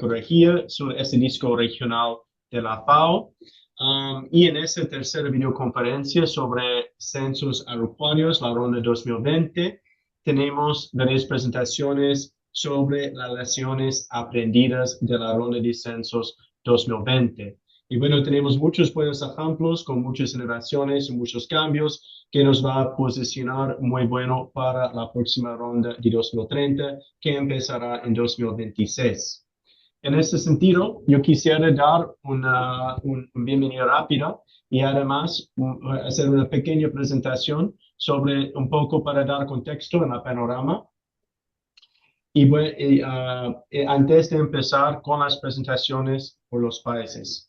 corregir sobre este disco regional de la FAO. Y en esta tercera videoconferencia sobre censos agropecuarios, la ronda 2020, tenemos varias presentaciones sobre las lecciones aprendidas de la ronda de censos 2020. Y bueno, tenemos muchos buenos ejemplos con muchas innovaciones y muchos cambios que nos va a posicionar muy bueno para la próxima ronda de 2030 que empezará en 2026. En ese sentido, yo quisiera dar una bienvenida rápida y además hacer una pequeña presentación sobre un poco para dar contexto en el panorama. Antes de empezar con las presentaciones por los países.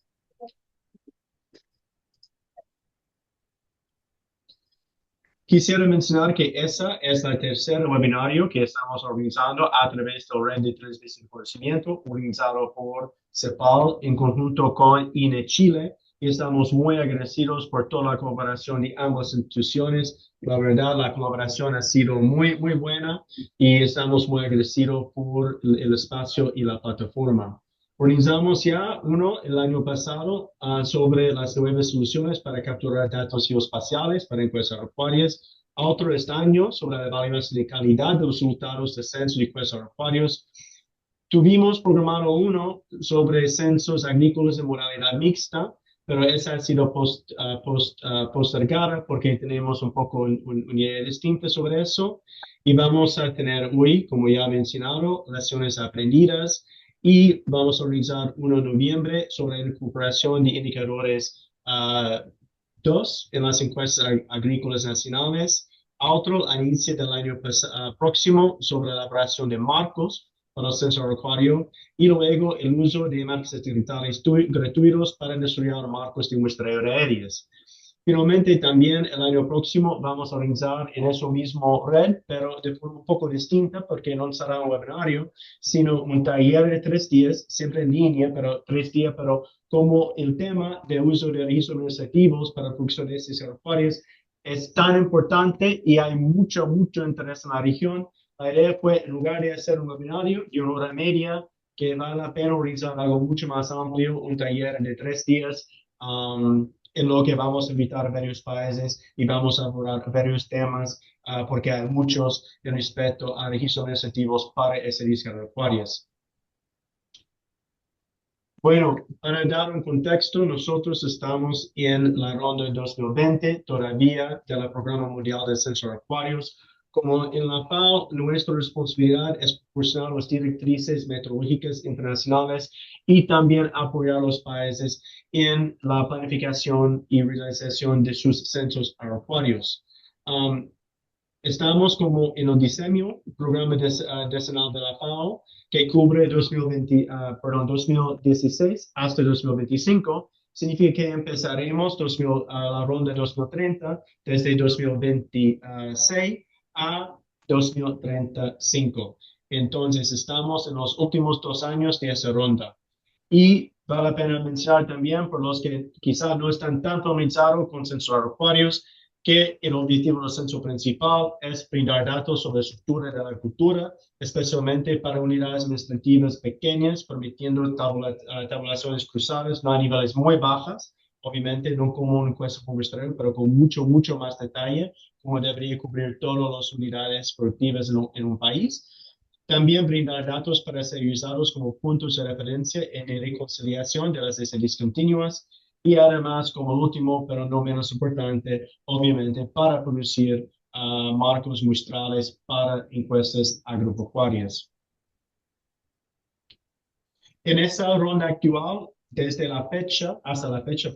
Quisiera mencionar que esa es la tercera webinario que estamos organizando a través de la Red de Transmisión de Conocimiento, organizado por CEPAL en conjunto con INE Chile. Y estamos muy agradecidos por toda la colaboración de ambas instituciones. La verdad, la colaboración ha sido muy, muy buena y estamos muy agradecidos por el espacio y la plataforma. Organizamos ya uno el año pasado sobre las nuevas soluciones para capturar datos geoespaciales para encuestas agropecuarias. Otro este año sobre la evaluación de calidad de los resultados de censos y encuestas agropecuarias. Tuvimos programado uno sobre censos agrícolas en modalidad mixta, pero esa ha sido postergada porque tenemos un poco una idea distinta sobre eso. Y vamos a tener hoy, como ya he mencionado, lecciones aprendidas y vamos a organizar uno en noviembre sobre la recuperación de indicadores 2 en las encuestas agrícolas nacionales. Otro al inicio del año próximo sobre la elaboración de marcos para el censo agropecuario y luego el uso de marcos satelitales gratuitos para desarrollar marcos de muestreo de áreas. Finalmente, también el año próximo vamos a organizar en eso mismo red, pero de forma un poco distinta, porque no será un webinario, sino un taller de 3 días, siempre en línea, pero 3 días, pero como el tema de uso de registros administrativos para funciones agropecuarias es tan importante y hay mucho interés en la región. La idea fue, en lugar de hacer un webinario de 1 hora y media, que vale la pena organizar algo mucho más amplio, un taller de 3 días, en lo que vamos a invitar a varios países y vamos a abordar varios temas, porque hay muchos en respecto a registros administrativos para servicios agropecuarios. Bueno, para dar un contexto, nosotros estamos en la ronda 2020 todavía del Programa Mundial de Censos Agropecuarios. Como en la FAO, nuestra responsabilidad es proporcionar las directrices metodológicas internacionales y también apoyar a los países en la planificación y realización de sus censos agropecuarios. Estamos como en el diseño, programa decenal de la FAO, que cubre 2016 hasta 2025. Significa que empezaremos la ronda 2030 desde 2026 a 2035. Entonces, estamos en los últimos 2 años de esa ronda. Y vale la pena mencionar también, por los que quizás no están tan familiarizados con censos agropecuarios, que el objetivo del censo principal es brindar datos sobre la estructura de la agricultura, especialmente para unidades administrativas pequeñas, permitiendo tabulaciones cruzadas, no a niveles muy bajas, obviamente no como una encuesta publicitaria, pero con mucho más detalle, como debería cubrir todas las unidades productivas en un país. También brindar datos para ser usados como puntos de referencia en la reconciliación de las decisiones continuas y además, como último, pero no menos importante, obviamente, para producir marcos muestrales para encuestas agropecuarias. En esta ronda actual, desde la fecha, hasta la fecha,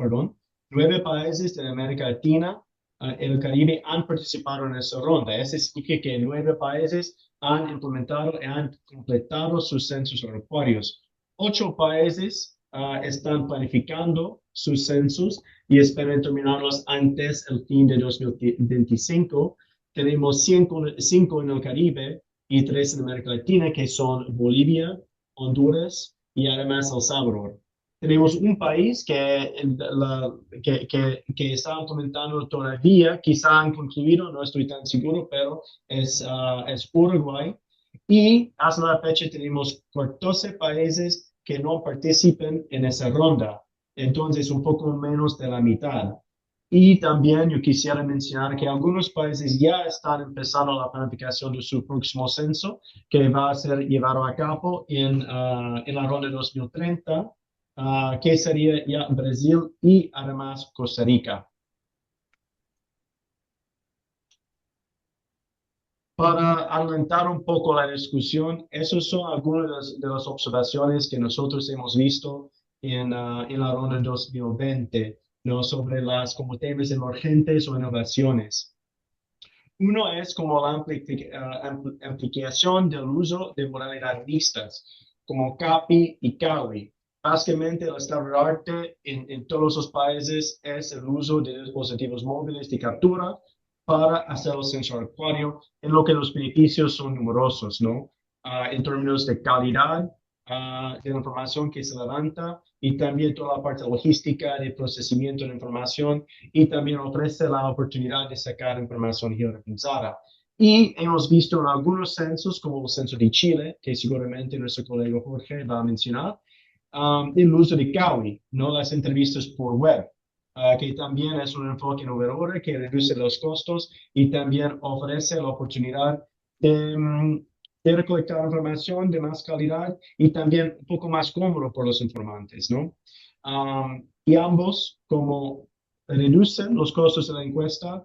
9 países de América Latina y el Caribe han participado en esta ronda. Eso significa que 9 países han implementado y han completado sus censos agropecuarios. 8 países están planificando sus censos y esperan terminarlos antes del fin de 2025. Tenemos 5 en el Caribe y 3 en América Latina, que son Bolivia, Honduras y además El Salvador. Tenemos un país que está implementando todavía, quizá han concluido, no estoy tan seguro, pero es Uruguay. Y hasta la fecha tenemos 14 países que no participen en esa ronda. Entonces, un poco menos de la mitad. Y también yo quisiera mencionar que algunos países ya están empezando la planificación de su próximo censo, que va a ser llevado a cabo en la ronda 2030, que sería ya Brasil y además Costa Rica. Para adelantar un poco la discusión, esas son algunas de las observaciones que nosotros hemos visto en la ronda 2020, ¿no? Sobre las como temas emergentes o innovaciones. Uno es como la ampliación del uso de modalidades mixtas, como CAPI y CAWI. Básicamente, el estandarte en todos los países es el uso de dispositivos móviles de captura para hacer el censo acuario, en lo que los beneficios son numerosos, ¿no? En términos de calidad, de la información que se levanta y también toda la parte logística de procesamiento de información y también ofrece la oportunidad de sacar información georreferenciada. Y hemos visto en algunos censos, como el censo de Chile, que seguramente nuestro colega Jorge va a mencionar, el uso de CAWI, no las entrevistas por web, que también es un enfoque innovador que reduce los costos y también ofrece la oportunidad de recolectar información de más calidad y también un poco más cómodo por los informantes, ¿no? Y ambos como reducen los costos de la encuesta,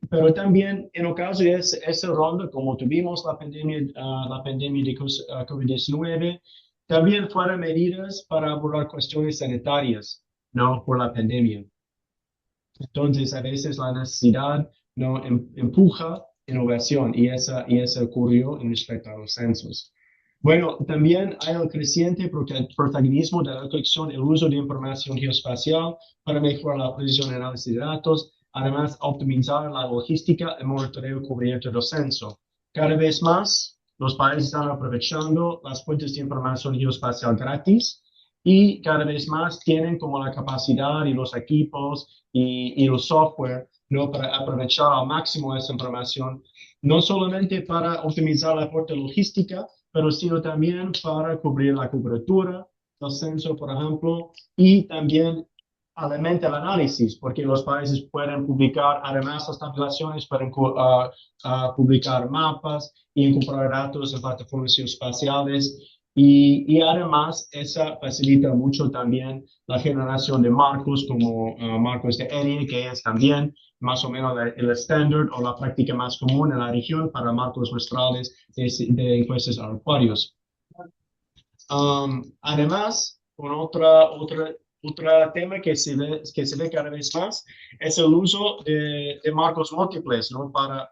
pero también en ocasiones de esa ronda, como tuvimos la pandemia de COVID-19, también fueron medidas para abordar cuestiones sanitarias, ¿no? Por la pandemia. Entonces, a veces la necesidad no empuja innovación y eso ocurrió en respecto a los censos. Bueno, también hay el creciente protagonismo de la recolección y el uso de información geoespacial para mejorar la precisión y análisis de datos, además optimizar la logística y monitoreo cubierto del censo. Cada vez más, los países están aprovechando las fuentes de información geoespacial gratis y cada vez más tienen como la capacidad y los equipos y el software, ¿no? Para aprovechar al máximo esa información, no solamente para optimizar la parte logística, pero sino también para cubrir la cobertura del censo, por ejemplo, y también alimenta el análisis, porque los países pueden publicar, además las tabulaciones, pueden publicar mapas y incorporar datos en plataformas espaciales y además, esa facilita mucho también la generación de marcos como marcos de ERIE, que es también más o menos el estándar o la práctica más común en la región para marcos muestrales de encuestas aeropuertos. Además, otro tema que se ve cada vez más es el uso de marcos múltiples, ¿no? Para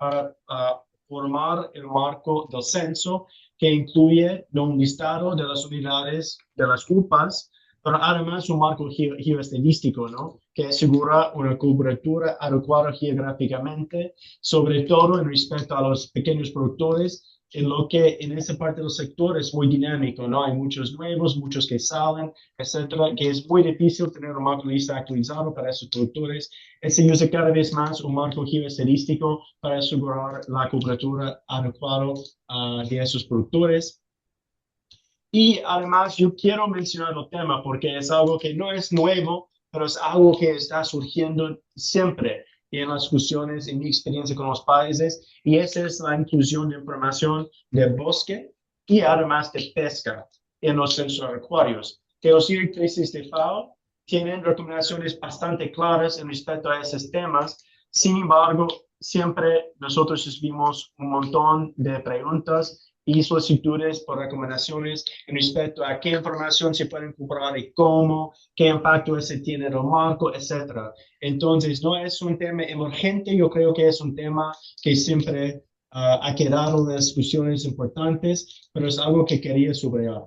formar el marco del censo que incluye un listado de las unidades de las UPAs, pero además un marco geoestadístico, ¿no? Que asegura una cobertura adecuada geográficamente, sobre todo en respecto a los pequeños productores en lo que en esa parte del sector es muy dinámico, ¿no? Hay muchos nuevos, muchos que salen, etcétera, que es muy difícil tener un marco lista actualizado para esos productores. Se usa cada vez más un marco geoestadístico para asegurar la cobertura adecuada de esos productores. Y además yo quiero mencionar el tema porque es algo que no es nuevo, pero es algo que está surgiendo siempre en las discusiones, en mi experiencia con los países, y esa es la inclusión de información de bosque y además de pesca en los censos acuarios. Que los directrices de FAO tienen recomendaciones bastante claras en respecto a esos temas. Sin embargo, siempre nosotros recibimos un montón de preguntas y solicitudes por recomendaciones en respecto a qué información se puede incorporar y cómo, qué impacto ese tiene en el marco, etcétera. Entonces, no es un tema emergente, yo creo que es un tema que siempre ha quedado en las discusiones importantes, pero es algo que quería subrayar.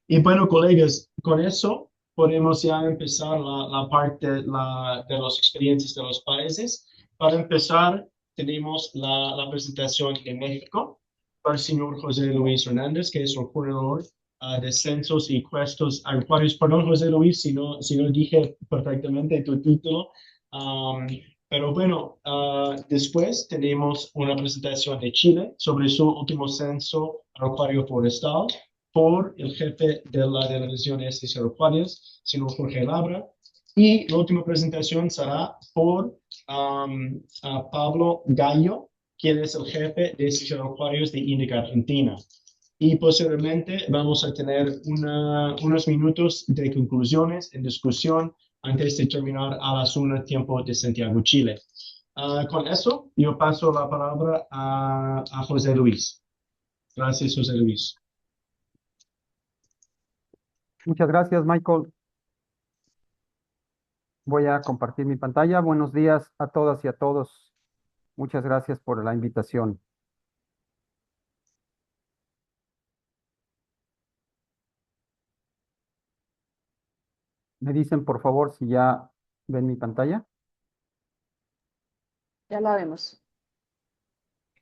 Y bueno, colegas, con eso podemos ya empezar la parte de las experiencias de los países. Para empezar, tenemos la presentación de México para el señor José Luis Hernández, que es el coordinador de censos y encuestas agropecuarios. Perdón, José Luis, si no dije perfectamente tu título. Pero bueno, después tenemos una presentación de Chile sobre su último censo agropecuario forestal por el jefe de la delegación este Cerro Juárez, señor Jorge Labra. Y la última presentación será por a Pablo Gallo, quien es el jefe de Cerro Juárez de Indica Argentina. Y posteriormente vamos a tener unos minutos de conclusiones en discusión antes de terminar a las 1 tiempo de Santiago, Chile. Con eso, yo paso la palabra a José Luis. Gracias, José Luis. Muchas gracias, Michael. Voy a compartir mi pantalla. Buenos días a todas y a todos. Muchas gracias por la invitación. Me dicen, por favor, si ya ven mi pantalla. Ya la vemos.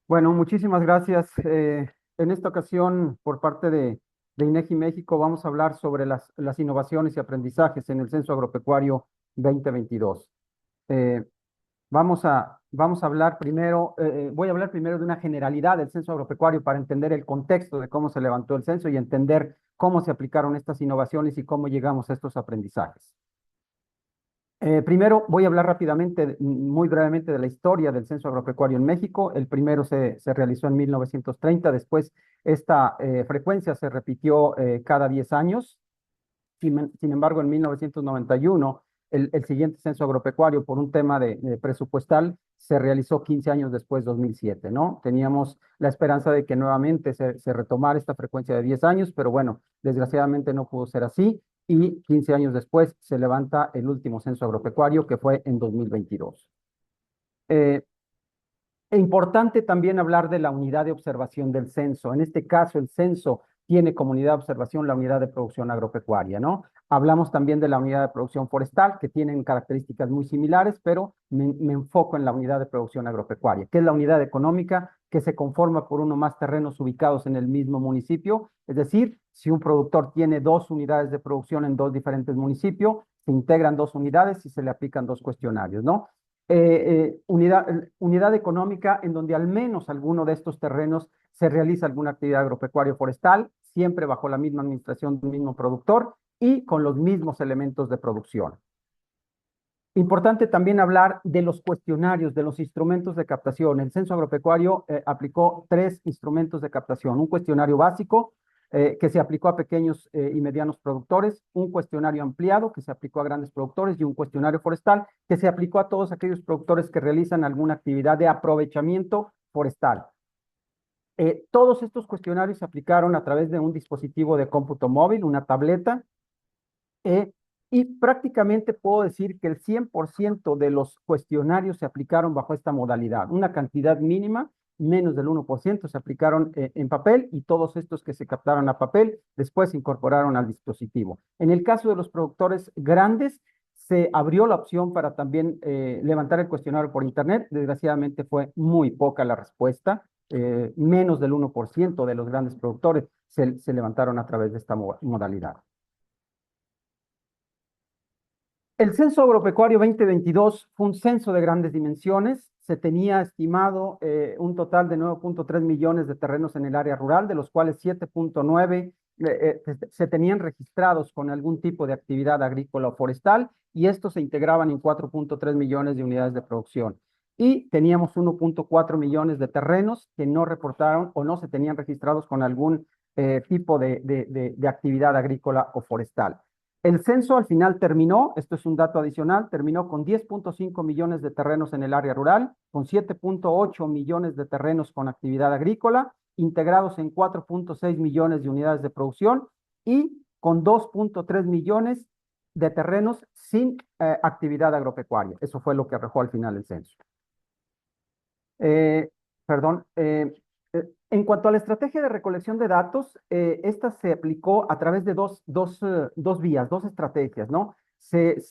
Bueno, muchísimas gracias. En esta ocasión, por parte de INEGI México, vamos a hablar sobre las innovaciones y aprendizajes en el Censo Agropecuario 2022. Vamos a hablar primero, voy a hablar primero de una generalidad del censo agropecuario para entender el contexto de cómo se levantó el censo y entender cómo se aplicaron estas innovaciones y cómo llegamos a estos aprendizajes. Primero voy a hablar rápidamente, muy brevemente, de la historia del censo agropecuario en México. El primero se realizó en 1930, después esta frecuencia se repitió cada 10 años. Sin embargo, en 1991, el siguiente censo agropecuario, por un tema de presupuestal, se realizó 15 años después, 2007, ¿no? Teníamos la esperanza de que nuevamente se retomara esta frecuencia de 10 años, pero bueno, desgraciadamente no pudo ser así, y 15 años después se levanta el último censo agropecuario, que fue en 2022. Es importante también hablar de la unidad de observación del censo. En este caso, el censo tiene como unidad de observación la unidad de producción agropecuaria, ¿no? Hablamos también de la unidad de producción forestal, que tienen características muy similares, pero me enfoco en la unidad de producción agropecuaria, que es la unidad económica que se conforma por uno o más terrenos ubicados en el mismo municipio. Es decir, si un productor tiene 2 unidades de producción en 2 diferentes municipios, se integran 2 unidades y se le aplican 2 cuestionarios, ¿no? Unidad económica en donde al menos alguno de estos terrenos se realiza alguna actividad agropecuaria o forestal, siempre bajo la misma administración del mismo productor y con los mismos elementos de producción. Importante también hablar de los cuestionarios, de los instrumentos de captación. El Censo Agropecuario aplicó 3 instrumentos de captación: un cuestionario básico, que se aplicó a pequeños y medianos productores, un cuestionario ampliado que se aplicó a grandes productores y un cuestionario forestal que se aplicó a todos aquellos productores que realizan alguna actividad de aprovechamiento forestal. Todos estos cuestionarios se aplicaron a través de un dispositivo de cómputo móvil, una tableta, y prácticamente puedo decir que el 100% de los cuestionarios se aplicaron bajo esta modalidad. Una cantidad mínima, menos del 1%, se aplicaron en papel, y todos estos que se captaron a papel después se incorporaron al dispositivo. En el caso de los productores grandes, se abrió la opción para también levantar el cuestionario por internet. Desgraciadamente fue muy poca la respuesta. Menos del 1% de los grandes productores se levantaron a través de esta modalidad. El Censo Agropecuario 2022 fue un censo de grandes dimensiones. Se tenía estimado un total de 9.3 millones de terrenos en el área rural, de los cuales 7.9 se tenían registrados con algún tipo de actividad agrícola o forestal, y estos se integraban en 4.3 millones de unidades de producción. Y teníamos 1.4 millones de terrenos que no reportaron o no se tenían registrados con algún tipo de actividad agrícola o forestal. El censo al final terminó, esto es un dato adicional, terminó con 10.5 millones de terrenos en el área rural, con 7.8 millones de terrenos con actividad agrícola, integrados en 4.6 millones de unidades de producción, y con 2.3 millones de terrenos sin actividad agropecuaria. Eso fue lo que arrojó al final el censo. Perdón. En cuanto a la estrategia de recolección de datos, esta se aplicó a través de dos vías, 2 estrategias, ¿no? Se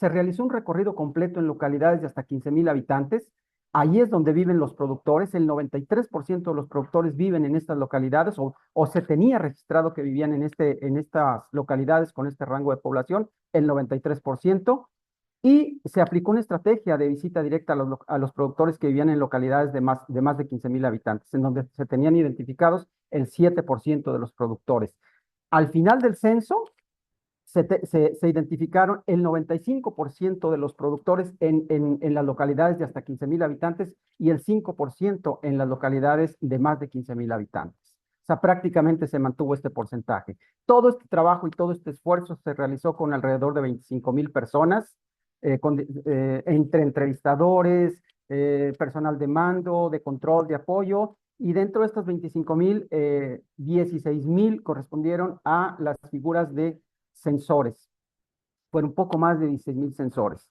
realizó un recorrido completo en localidades de hasta 15,000 habitantes. Ahí es donde viven los productores. El 93% de los productores viven en estas localidades, o se tenía registrado que vivían en estas localidades con este rango de población, el 93%. Y se aplicó una estrategia de visita directa a los productores que vivían en localidades de más de 15,000 habitantes, en donde se tenían identificados el 7% de los productores. Al final del censo, se identificaron el 95% de los productores en las localidades de hasta 15,000 habitantes y el 5% en las localidades de más de 15,000 habitantes. O sea, prácticamente se mantuvo este porcentaje. Todo este trabajo y todo este esfuerzo se realizó con alrededor de 25,000 personas, entre entrevistadores, personal de mando, de control, de apoyo, y dentro de estas 25,000, 16,000 correspondieron a las figuras de sensores. Fueron un poco más de 16,000 sensores.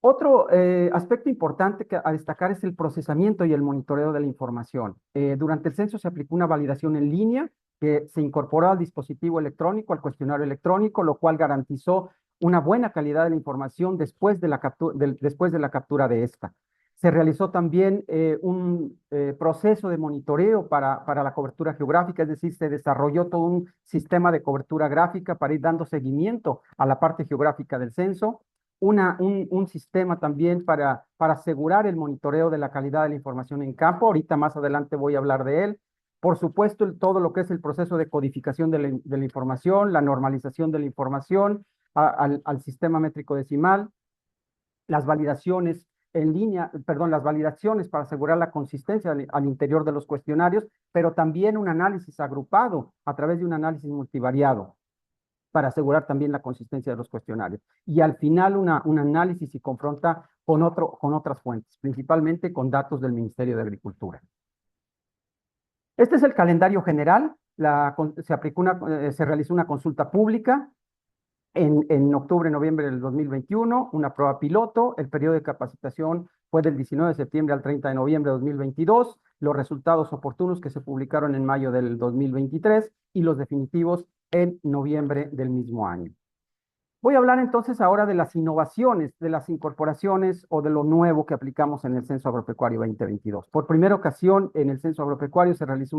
Otro aspecto importante a destacar es el procesamiento y el monitoreo de la información. Durante el censo se aplicó una validación en línea que se incorporó al dispositivo electrónico, al cuestionario electrónico, lo cual garantizó una buena calidad de la información después de la captura de esta. Se realizó también un proceso de monitoreo para la cobertura geográfica, es decir, se desarrolló todo un sistema de cobertura gráfica para ir dando seguimiento a la parte geográfica del censo, un sistema también para asegurar el monitoreo de la calidad de la información en campo. Ahorita más adelante voy a hablar de él. Por supuesto, todo lo que es el proceso de codificación de la información, la normalización de la información al sistema métrico decimal, las validaciones en línea, perdón, las validaciones para asegurar la consistencia al interior de los cuestionarios, pero también un análisis agrupado a través de un análisis multivariado para asegurar también la consistencia de los cuestionarios. Y al final un análisis y confronta con otras fuentes, principalmente con datos del Ministerio de Agricultura. Este es el calendario general. Se realizó una consulta pública en octubre, noviembre del 2021, una prueba piloto. El periodo de capacitación fue del 19 de septiembre al 30 de noviembre de 2022. Los resultados oportunos que se publicaron en mayo del 2023 y los definitivos en noviembre del mismo año. Voy a hablar entonces ahora de las innovaciones, de las incorporaciones o de lo nuevo que aplicamos en el Censo Agropecuario 2022. Por primera ocasión en el Censo Agropecuario se realizó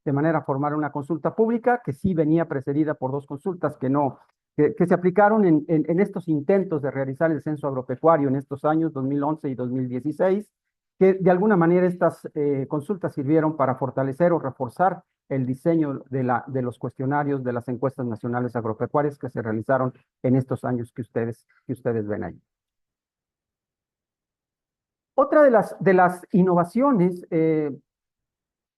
de manera formal una consulta pública que sí venía precedida por dos consultas que se aplicaron en estos intentos de realizar el Censo Agropecuario en estos años 2011 y 2016, que de alguna manera estas consultas sirvieron para fortalecer o reforzar el diseño de los cuestionarios de las encuestas nacionales agropecuarias que se realizaron en estos años que ustedes ven ahí. Otra de las innovaciones,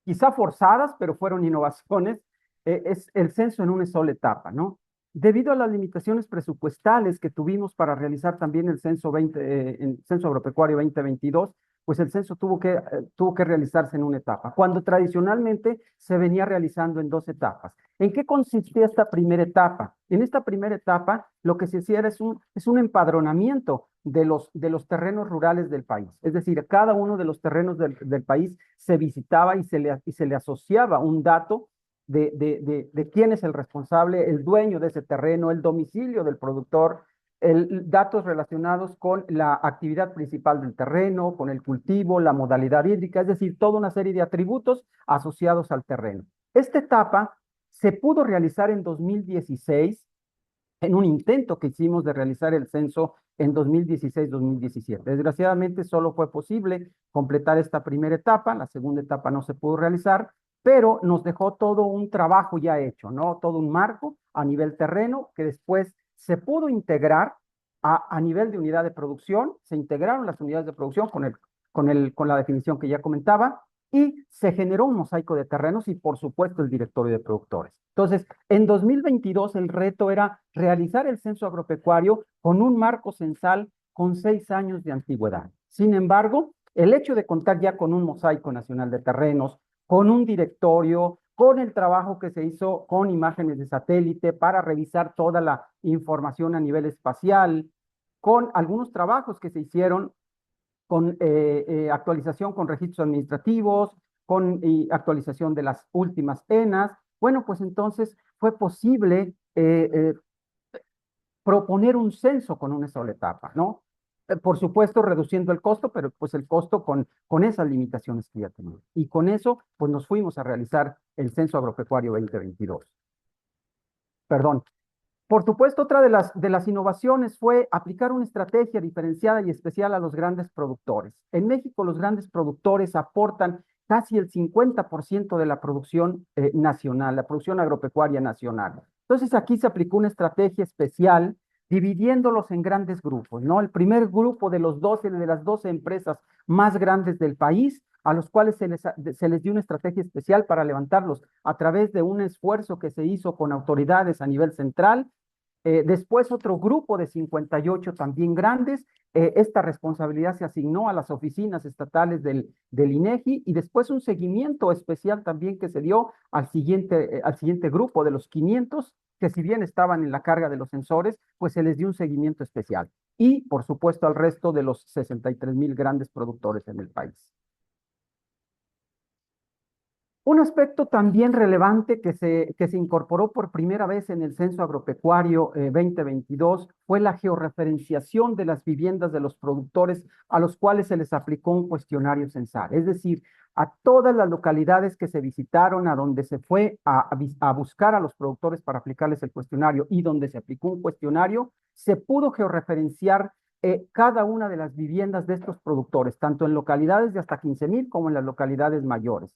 quizá forzadas, pero fueron innovaciones, es el censo en una sola etapa, ¿no? Debido a las limitaciones presupuestales que tuvimos para realizar también el censo agropecuario 2022, pues el censo tuvo que realizarse en una etapa, cuando tradicionalmente se venía realizando en dos etapas. ¿En qué consistía esta primera etapa? En esta primera etapa, lo que se hacía es un empadronamiento de los terrenos rurales del país. Es decir, cada uno de los terrenos del país se visitaba y se le asociaba un dato de quién es el responsable, el dueño de ese terreno, el domicilio del productor, datos relacionados con la actividad principal del terreno, con el cultivo, la modalidad hídrica, es decir, toda una serie de atributos asociados al terreno. Esta etapa se pudo realizar en 2016 en un intento que hicimos de realizar el censo en 2016-2017. Desgraciadamente solo fue posible completar esta primera etapa, la segunda etapa no se pudo realizar, pero nos dejó todo un trabajo ya hecho, ¿no? Todo un marco a nivel terreno que después se pudo integrar a nivel de unidad de producción, se integraron las unidades de producción con la definición que ya comentaba, y se generó un mosaico de terrenos y, por supuesto, el directorio de productores. Entonces, en 2022 el reto era realizar el censo agropecuario con un marco censal con 6 años de antigüedad. Sin embargo, el hecho de contar ya con un mosaico nacional de terrenos, con un directorio, con el trabajo que se hizo con imágenes de satélite para revisar toda la información a nivel espacial, con algunos trabajos que se hicieron con actualización con registros administrativos, con actualización de las últimas ENAs. Bueno, pues entonces fue posible proponer un censo con una sola etapa, ¿no? Por supuesto, reduciendo el costo, pero pues el costo con esas limitaciones que ya teníamos. Y con eso, pues nos fuimos a realizar el Censo Agropecuario 2022. Perdón. Por supuesto, otra de las innovaciones fue aplicar una estrategia diferenciada y especial a los grandes productores. En México, los grandes productores aportan casi el 50% de la producción nacional, la producción agropecuaria nacional. Entonces aquí se aplicó una estrategia especial dividiéndolos en grandes grupos, ¿no? El primer grupo de las 12 empresas más grandes del país, a los cuales se les dio una estrategia especial para levantarlos a través de un esfuerzo que se hizo con autoridades a nivel central. Después otro grupo de 58 también grandes. Esta responsabilidad se asignó a las oficinas estatales del INEGI y después un seguimiento especial también que se dio al siguiente grupo de los 500 que si bien estaban en la carga de los sensores, pues se les dio un seguimiento especial. Y por supuesto al resto de los 63,000 grandes productores en el país. Un aspecto también relevante que se incorporó por primera vez en el Censo Agropecuario 2022 fue la georreferenciación de las viviendas de los productores a los cuales se les aplicó un cuestionario censal. Es decir, a todas las localidades que se visitaron, a donde se fue a buscar a los productores para aplicarles el cuestionario y donde se aplicó un cuestionario, se pudo georreferenciar cada una de las viviendas de estos productores, tanto en localidades de hasta 15,000 como en las localidades mayores.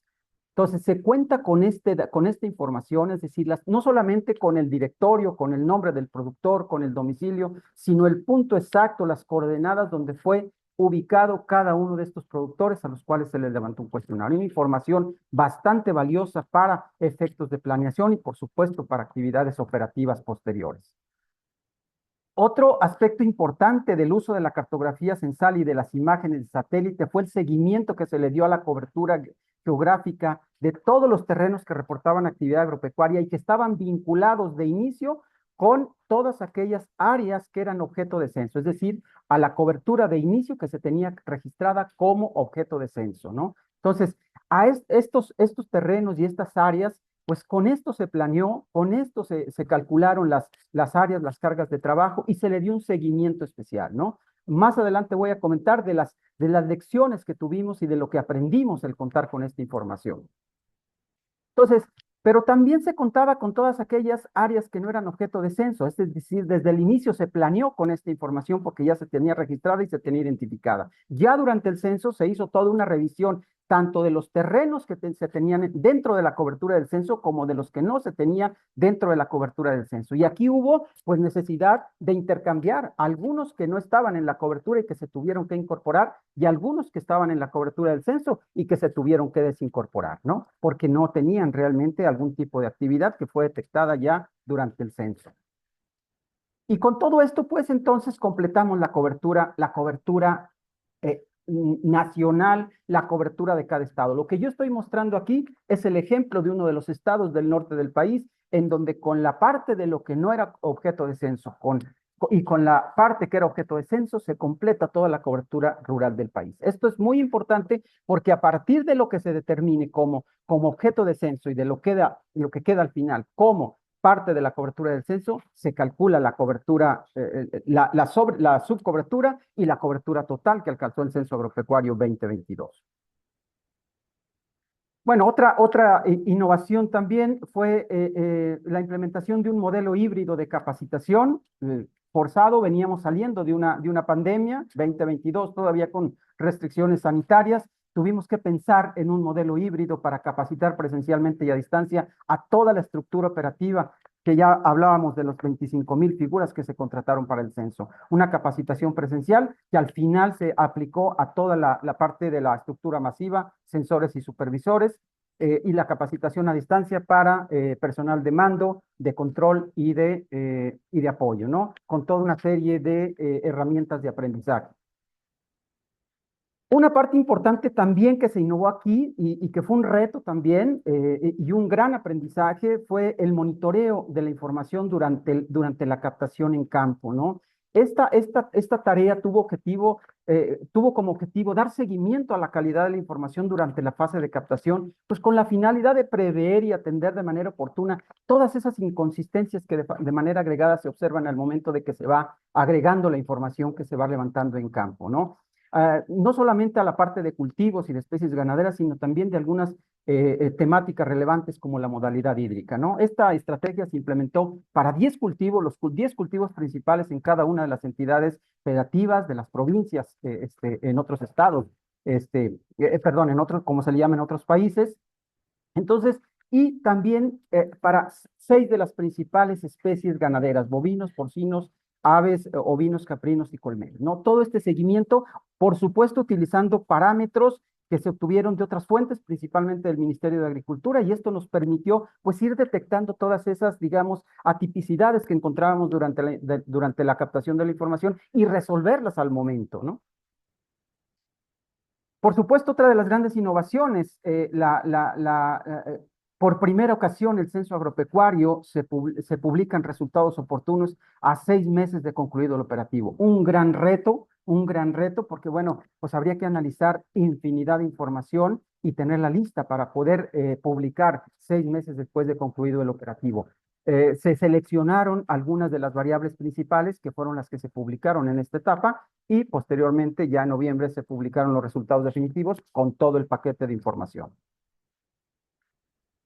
Entonces, se cuenta con esta información, es decir, no solamente con el directorio, con el nombre del productor, con el domicilio, sino el punto exacto, las coordenadas donde fue ubicado cada uno de estos productores a los cuales se les levantó un cuestionario. Una información bastante valiosa para efectos de planeación y, por supuesto, para actividades operativas posteriores. Otro aspecto importante del uso de la cartografía censal y de las imágenes de satélite fue el seguimiento que se le dio a la cobertura geográfica de todos los terrenos que reportaban actividad agropecuaria y que estaban vinculados de inicio con todas aquellas áreas que eran objeto de censo, es decir, a la cobertura de inicio que se tenía registrada como objeto de censo, ¿no? Entonces, a estos terrenos y estas áreas, pues con esto se planeó, con esto se calcularon las áreas, las cargas de trabajo y se le dio un seguimiento especial, ¿no? Más adelante voy a comentar de las lecciones que tuvimos y de lo que aprendimos al contar con esta información. Entonces, pero también se contaba con todas aquellas áreas que no eran objeto de censo, es decir, desde el inicio se planeó con esta información porque ya se tenía registrada y se tenía identificada. Ya durante el censo se hizo toda una revisión tanto de los terrenos que se tenían dentro de la cobertura del censo como de los que no se tenían dentro de la cobertura del censo. Y aquí hubo pues necesidad de intercambiar algunos que no estaban en la cobertura y que se tuvieron que incorporar y algunos que estaban en la cobertura del censo y que se tuvieron que desincorporar, ¿no? Porque no tenían realmente algún tipo de actividad que fue detectada ya durante el censo. Y con todo esto, pues entonces completamos la cobertura nacional, la cobertura de cada estado. Lo que yo estoy mostrando aquí es el ejemplo de uno de los estados del norte del país, en donde con la parte de lo que no era objeto de censo, y con la parte que era objeto de censo, se completa toda la cobertura rural del país. Esto es muy importante porque a partir de lo que se determine como objeto de censo y de lo que queda al final como parte de la cobertura del censo, se calcula la cobertura, la subcobertura y la cobertura total que alcanzó el Censo Agropecuario 2022. Bueno, otra innovación también fue la implementación de un modelo híbrido de capacitación forzado. Veníamos saliendo de una pandemia, 2022, todavía con restricciones sanitarias. Tuvimos que pensar en un modelo híbrido para capacitar presencialmente y a distancia a toda la estructura operativa que ya hablábamos de los 25,000 figuras que se contrataron para el censo. Una capacitación presencial que al final se aplicó a toda la parte de la estructura masiva, sensores y supervisores, y la capacitación a distancia para personal de mando, de control y de apoyo, ¿no? Con toda una serie de herramientas de aprendizaje. Una parte importante también que se innovó aquí y que fue un reto también y un gran aprendizaje fue el monitoreo de la información durante la captación en campo, ¿no? Esta tarea tuvo como objetivo dar seguimiento a la calidad de la información durante la fase de captación, pues con la finalidad de prever y atender de manera oportuna todas esas inconsistencias que de manera agregada se observan al momento de que se va agregando la información que se va levantando en campo, ¿no? No solamente a la parte de cultivos y de especies ganaderas, sino también de algunas temáticas relevantes como la modalidad hídrica, ¿no? Esta estrategia se implementó para 10 cultivos, los 10 cultivos principales en cada una de las entidades federativas de las provincias en otros estados. perdón, en otros, como se le llama en otros países. Entonces, y también para 6 de las principales especies ganaderas, bovinos, porcinos, aves, ovinos, caprinos y colmenas, ¿no? Todo este seguimiento, por supuesto, utilizando parámetros que se obtuvieron de otras fuentes, principalmente del Ministerio de Agricultura, y esto nos permitió, pues, ir detectando todas esas, digamos, atipicidades que encontrábamos durante la captación de la información y resolverlas al momento, ¿no? Por supuesto, otra de las grandes innovaciones, por primera ocasión el censo agropecuario se publican resultados oportunos a 6 meses de concluido el operativo. Un gran reto, porque bueno, pues habría que analizar infinidad de información y tenerla lista para poder publicar 6 meses después de concluido el operativo. Se seleccionaron algunas de las variables principales que fueron las que se publicaron en esta etapa y posteriormente, ya en noviembre, se publicaron los resultados definitivos con todo el paquete de información.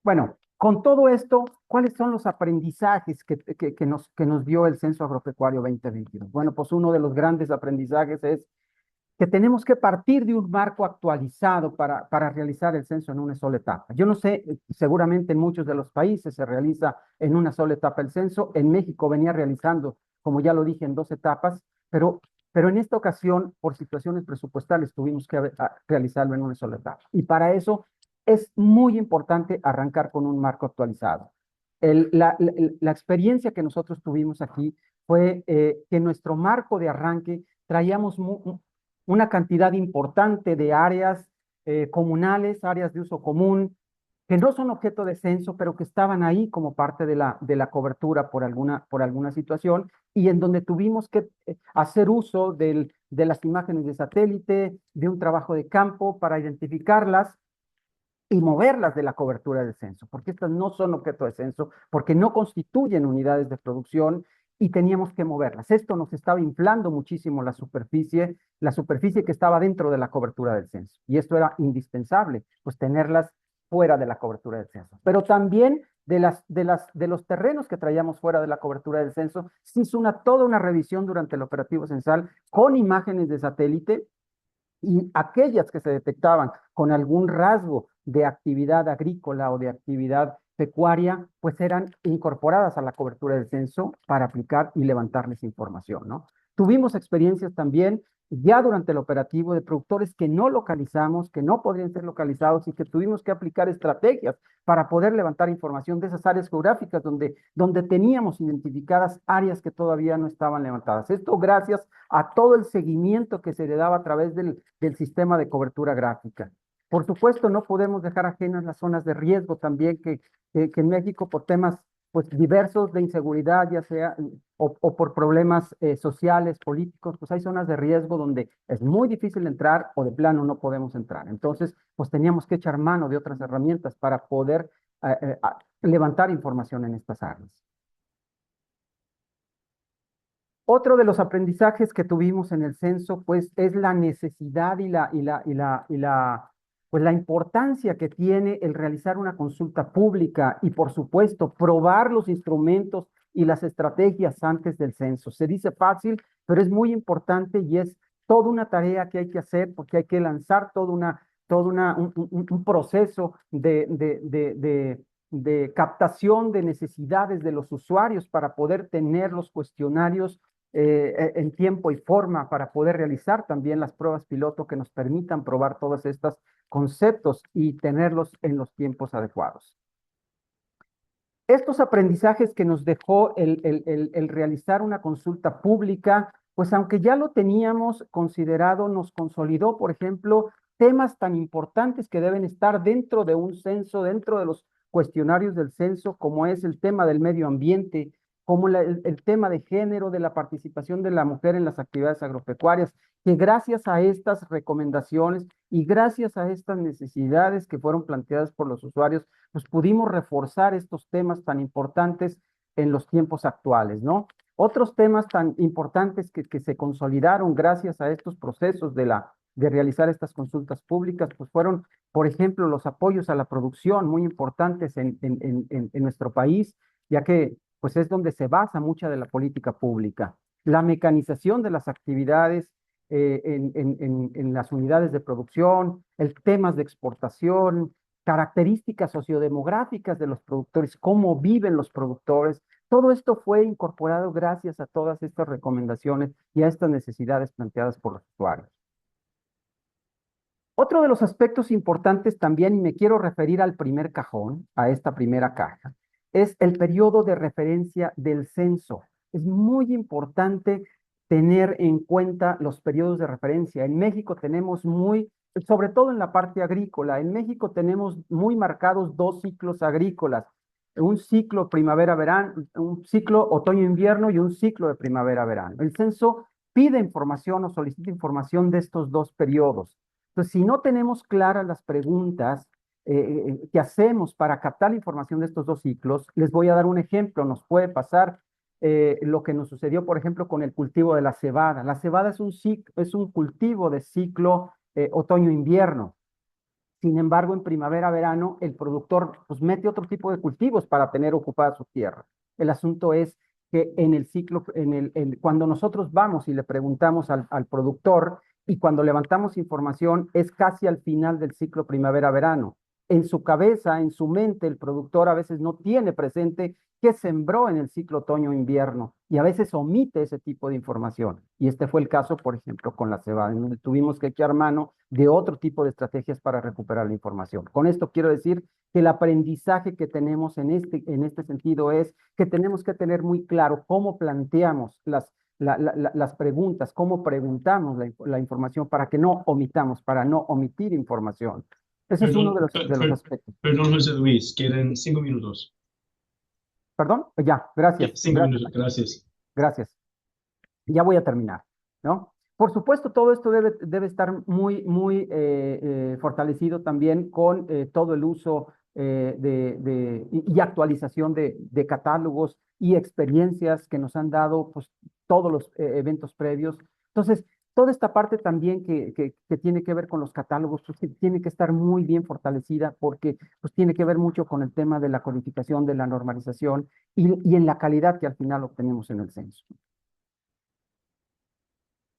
Bueno, con todo esto, ¿cuáles son los aprendizajes que nos dio el Censo Agropecuario 2022? Bueno, pues uno de los grandes aprendizajes es que tenemos que partir de un marco actualizado para realizar el censo en una sola etapa. Yo no sé, seguramente en muchos de los países se realiza en una sola etapa el censo. En México venía realizando, como ya lo dije, en 2 etapas, pero en esta ocasión, por situaciones presupuestales, tuvimos que realizarlo en una sola etapa. Y para eso es muy importante arrancar con un marco actualizado. La experiencia que nosotros tuvimos aquí fue que nuestro marco de arranque traíamos una cantidad importante de áreas comunales, áreas de uso común, que no son objeto de censo, pero que estaban ahí como parte de la cobertura por alguna situación, y en donde tuvimos que hacer uso de las imágenes de satélite, de un trabajo de campo para identificarlas y moverlas de la cobertura del censo, porque estas no son objeto de censo, porque no constituyen unidades de producción y teníamos que moverlas. Esto nos estaba inflando muchísimo la superficie que estaba dentro de la cobertura del censo. Y esto era indispensable, pues tenerlas fuera de la cobertura del censo. Pero también de los terrenos que traíamos fuera de la cobertura del censo, se hizo toda una revisión durante el operativo censal con imágenes de satélite, y aquellas que se detectaban con algún rasgo de actividad agrícola o de actividad pecuaria, pues eran incorporadas a la cobertura del censo para aplicar y levantarles información, ¿no? Tuvimos experiencias también ya durante el operativo de productores que no localizamos, que no podrían ser localizados y que tuvimos que aplicar estrategias para poder levantar información de esas áreas geográficas donde teníamos identificadas áreas que todavía no estaban levantadas. Esto gracias a todo el seguimiento que se le daba a través del sistema de cobertura gráfica. Por supuesto, no podemos dejar ajenas las zonas de riesgo también, que en México por temas pues diversos de inseguridad, ya sea o por problemas sociales, políticos, pues hay zonas de riesgo donde es muy difícil entrar o de plano no podemos entrar. Entonces, pues teníamos que echar mano de otras herramientas para poder levantar información en estas áreas. Otro de los aprendizajes que tuvimos en el censo, pues, es la necesidad pues, la importancia que tiene el realizar una consulta pública y, por supuesto, probar los instrumentos y las estrategias antes del censo. Se dice fácil, pero es muy importante y es toda una tarea que hay que hacer porque hay que lanzar un proceso de captación de necesidades de los usuarios para poder tener los cuestionarios en tiempo y forma, para poder realizar también las pruebas piloto que nos permitan probar todos estos conceptos y tenerlos en los tiempos adecuados. Estos aprendizajes que nos dejó el realizar una consulta pública, pues aunque ya lo teníamos considerado, nos consolidó, por ejemplo, temas tan importantes que deben estar dentro de un censo, dentro de los cuestionarios del censo, como es el tema del medio ambiente, como el tema de género, de la participación de la mujer en las actividades agropecuarias, que gracias a estas recomendaciones y gracias a estas necesidades que fueron planteadas por los usuarios, pues pudimos reforzar estos temas tan importantes en los tiempos actuales, ¿no? Otros temas tan importantes que se consolidaron gracias a estos procesos de realizar estas consultas públicas, pues fueron, por ejemplo, los apoyos a la producción, muy importantes en nuestro país, ya que pues es donde se basa mucha de la política pública. La mecanización de las actividades en las unidades de producción, el temas de exportación, características sociodemográficas de los productores, cómo viven los productores. Todo esto fue incorporado gracias a todas estas recomendaciones y a estas necesidades planteadas por los usuarios. Otro de los aspectos importantes también, y me quiero referir al primer cajón, a esta primera caja, es el periodo de referencia del censo. Es muy importante tener en cuenta los periodos de referencia. En México tenemos sobre todo en la parte agrícola, en México tenemos muy marcados dos ciclos agrícolas, un ciclo primavera-verano, un ciclo otoño-invierno y un ciclo de primavera-verano. El censo pide información o solicita información de estos dos periodos. Entonces, si no tenemos claras las preguntas que hacemos para captar la información de estos dos ciclos, les voy a dar un ejemplo. Nos puede pasar lo que nos sucedió, por ejemplo, con el cultivo de la cebada. La cebada es un cultivo de ciclo otoño-invierno. Sin embargo, en primavera-verano, el productor pues, mete otro tipo de cultivos para tener ocupada su tierra. El asunto es que en el ciclo, cuando nosotros vamos y le preguntamos al productor y cuando levantamos información, es casi al final del ciclo primavera-verano. En su cabeza, en su mente, el productor a veces no tiene presente qué sembró en el ciclo otoño-invierno y a veces omite ese tipo de información. Y este fue el caso, por ejemplo, con la cebada, en donde tuvimos que echar mano de otro tipo de estrategias para recuperar la información. Con esto quiero decir que el aprendizaje que tenemos en este sentido es que tenemos que tener muy claro cómo planteamos las preguntas, cómo preguntamos la información para que no omitamos, para no omitir información. Ese es uno Perdón, de los aspectos. perdón, José Luis, quedan 5 minutos. ¿Perdón? Ya, Ya, gracias, 5 minutos, gracias. gracias. Ya voy a terminar, ¿no? Por supuesto, todo esto debe estar muy fortalecido también con todo el uso y actualización de catálogos y experiencias que nos han dado pues, todos los eventos previos. Entonces, toda esta parte también que tiene que ver con los catálogos, pues, que tiene que estar muy bien fortalecida porque pues, tiene que ver mucho con el tema de la codificación, de la normalización y en la calidad que al final obtenemos en el censo.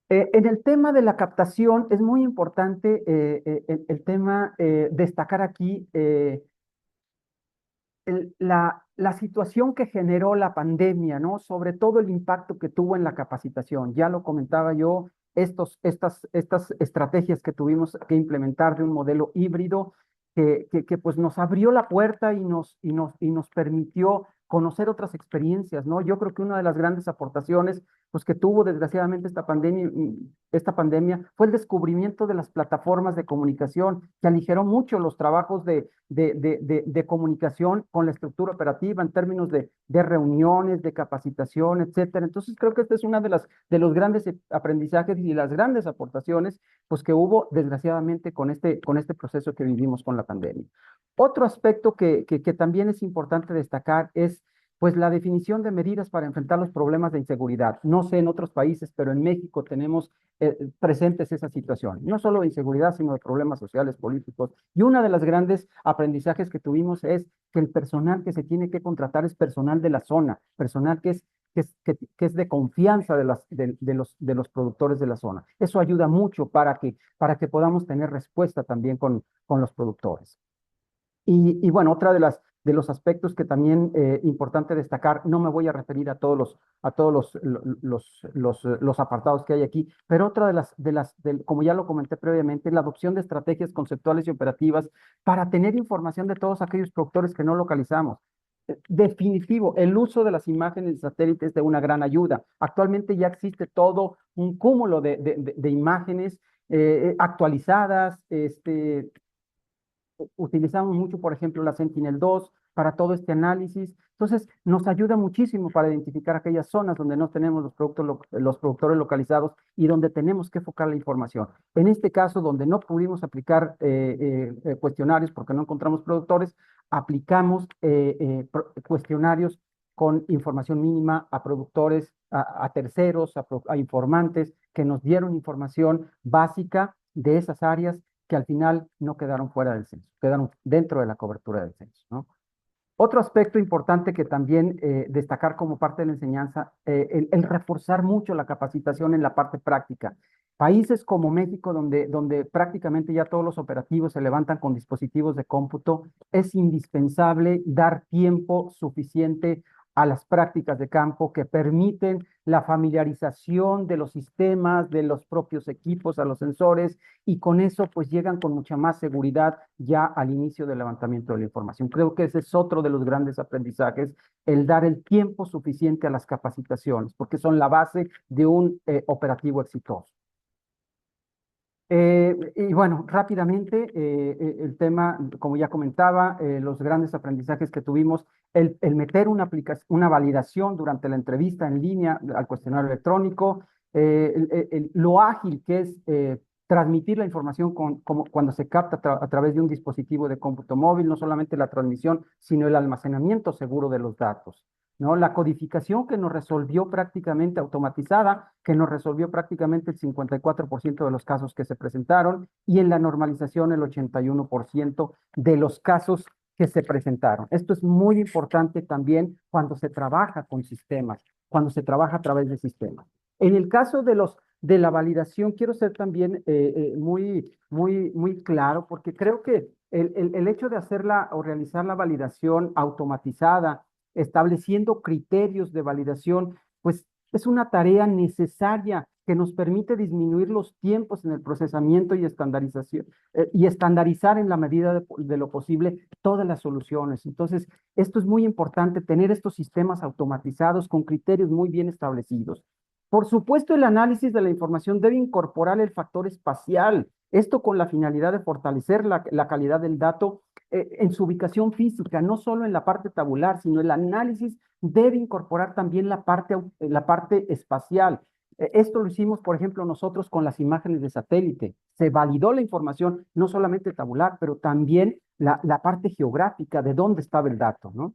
En el tema de la captación es muy importante el tema destacar aquí la situación que generó la pandemia, ¿no? Sobre todo el impacto que tuvo en la capacitación. Ya lo comentaba yo, estas estrategias que tuvimos que implementar de un modelo híbrido que pues nos abrió la puerta y nos permitió conocer otras experiencias, ¿no? Yo creo que una de las grandes aportaciones pues, que tuvo desgraciadamente esta pandemia fue el descubrimiento de las plataformas de comunicación que aligeró mucho los trabajos de comunicación con la estructura operativa en términos de reuniones, de capacitación, etcétera. Entonces creo que esta es una de los grandes aprendizajes y las grandes aportaciones pues, que hubo desgraciadamente con este proceso que vivimos con la pandemia. Otro aspecto que también es importante destacar es pues la definición de medidas para enfrentar los problemas de inseguridad. No sé en otros países, pero en México tenemos presentes esa situación, no solo de inseguridad, sino de problemas sociales, políticos. Y una de las grandes aprendizajes que tuvimos es que el personal que se tiene que contratar es personal de la zona, personal que es de confianza de los productores de la zona. Eso ayuda mucho para que podamos tener respuesta también con los productores. Y bueno, otra de los aspectos que también importante destacar, no me voy a referir a todos los apartados que hay aquí, pero otra como ya lo comenté previamente, la adopción de estrategias conceptuales y operativas para tener información de todos aquellos productores que no localizamos. Definitivo, el uso de las imágenes de satélites es de una gran ayuda. Actualmente ya existe todo un cúmulo de imágenes actualizadas, utilizamos mucho, por ejemplo, la Sentinel-2 para todo este análisis. Entonces, nos ayuda muchísimo para identificar aquellas zonas donde no tenemos los productores localizados y donde tenemos que enfocar la información. En este caso, donde no pudimos aplicar cuestionarios porque no encontramos productores, aplicamos cuestionarios con información mínima a productores, a terceros, a informantes que nos dieron información básica de esas áreas que al final no quedaron fuera del censo, quedaron dentro de la cobertura del censo, ¿no? Otro aspecto importante que también destacar como parte de la enseñanza, el reforzar mucho la capacitación en la parte práctica. Países como México, donde prácticamente ya todos los operativos se levantan con dispositivos de cómputo, es indispensable dar tiempo suficiente a las prácticas de campo que permiten la familiarización de los sistemas, de los propios equipos, a los sensores, y con eso pues llegan con mucha más seguridad ya al inicio del levantamiento de la información. Creo que ese es otro de los grandes aprendizajes, el dar el tiempo suficiente a las capacitaciones, porque son la base de un operativo exitoso. Y bueno, rápidamente, el tema, como ya comentaba, los grandes aprendizajes que tuvimos, el meter una validación durante la entrevista en línea al cuestionario electrónico, lo ágil que es transmitir la información como cuando se capta a través de un dispositivo de cómputo móvil, no solamente la transmisión, sino el almacenamiento seguro de los datos. ¿No? La codificación que nos resolvió prácticamente automatizada, que nos resolvió prácticamente el 54% de los casos que se presentaron, y en la normalización el 81% de los casos que se presentaron. Esto es muy importante también cuando se trabaja con sistemas, cuando se trabaja a través de sistemas. En el caso de la validación, quiero ser también muy claro, porque creo que el hecho de hacerla o realizar la validación automatizada, estableciendo criterios de validación, pues es una tarea necesaria que nos permite disminuir los tiempos en el procesamiento y estandarización, y estandarizar en la medida de lo posible todas las soluciones. Entonces, esto es muy importante, tener estos sistemas automatizados con criterios muy bien establecidos. Por supuesto, el análisis de la información debe incorporar el factor espacial, esto con la finalidad de fortalecer la calidad del dato en su ubicación física, no solo en la parte tabular, sino el análisis debe incorporar también la parte espacial. Esto lo hicimos, por ejemplo, nosotros con las imágenes de satélite. Se validó la información, no solamente tabular, pero también la parte geográfica de dónde estaba el dato, ¿no?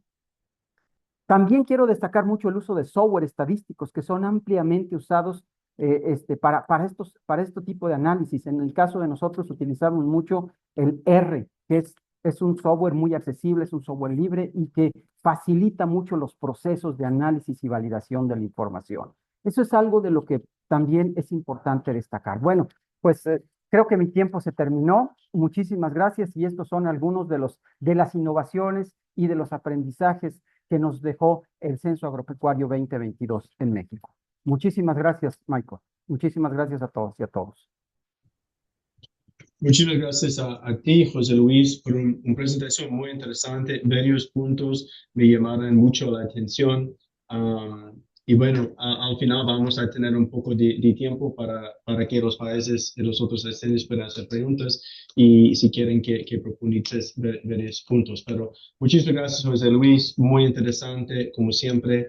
También quiero destacar mucho el uso de software estadísticos que son ampliamente usados para este tipo de análisis. En el caso de nosotros utilizamos mucho el R, que es un software muy accesible, es un software libre y que facilita mucho los procesos de análisis y validación de la información. Eso es algo de lo que también es importante destacar. Bueno, pues creo que mi tiempo se terminó. Muchísimas gracias y estos son algunos de las innovaciones y de los aprendizajes que nos dejó el Censo Agropecuario 2022 en México. Muchísimas gracias, Michael. Muchísimas gracias a todos y a todos. Muchísimas gracias a ti, José Luis, por una presentación muy interesante. Varios puntos me llamaron mucho la atención. Y bueno, al final vamos a tener un poco de tiempo para que los países y los otros estén para hacer preguntas y si quieren que profundices varios puntos. Pero muchísimas gracias, José Luis. Muy interesante, como siempre.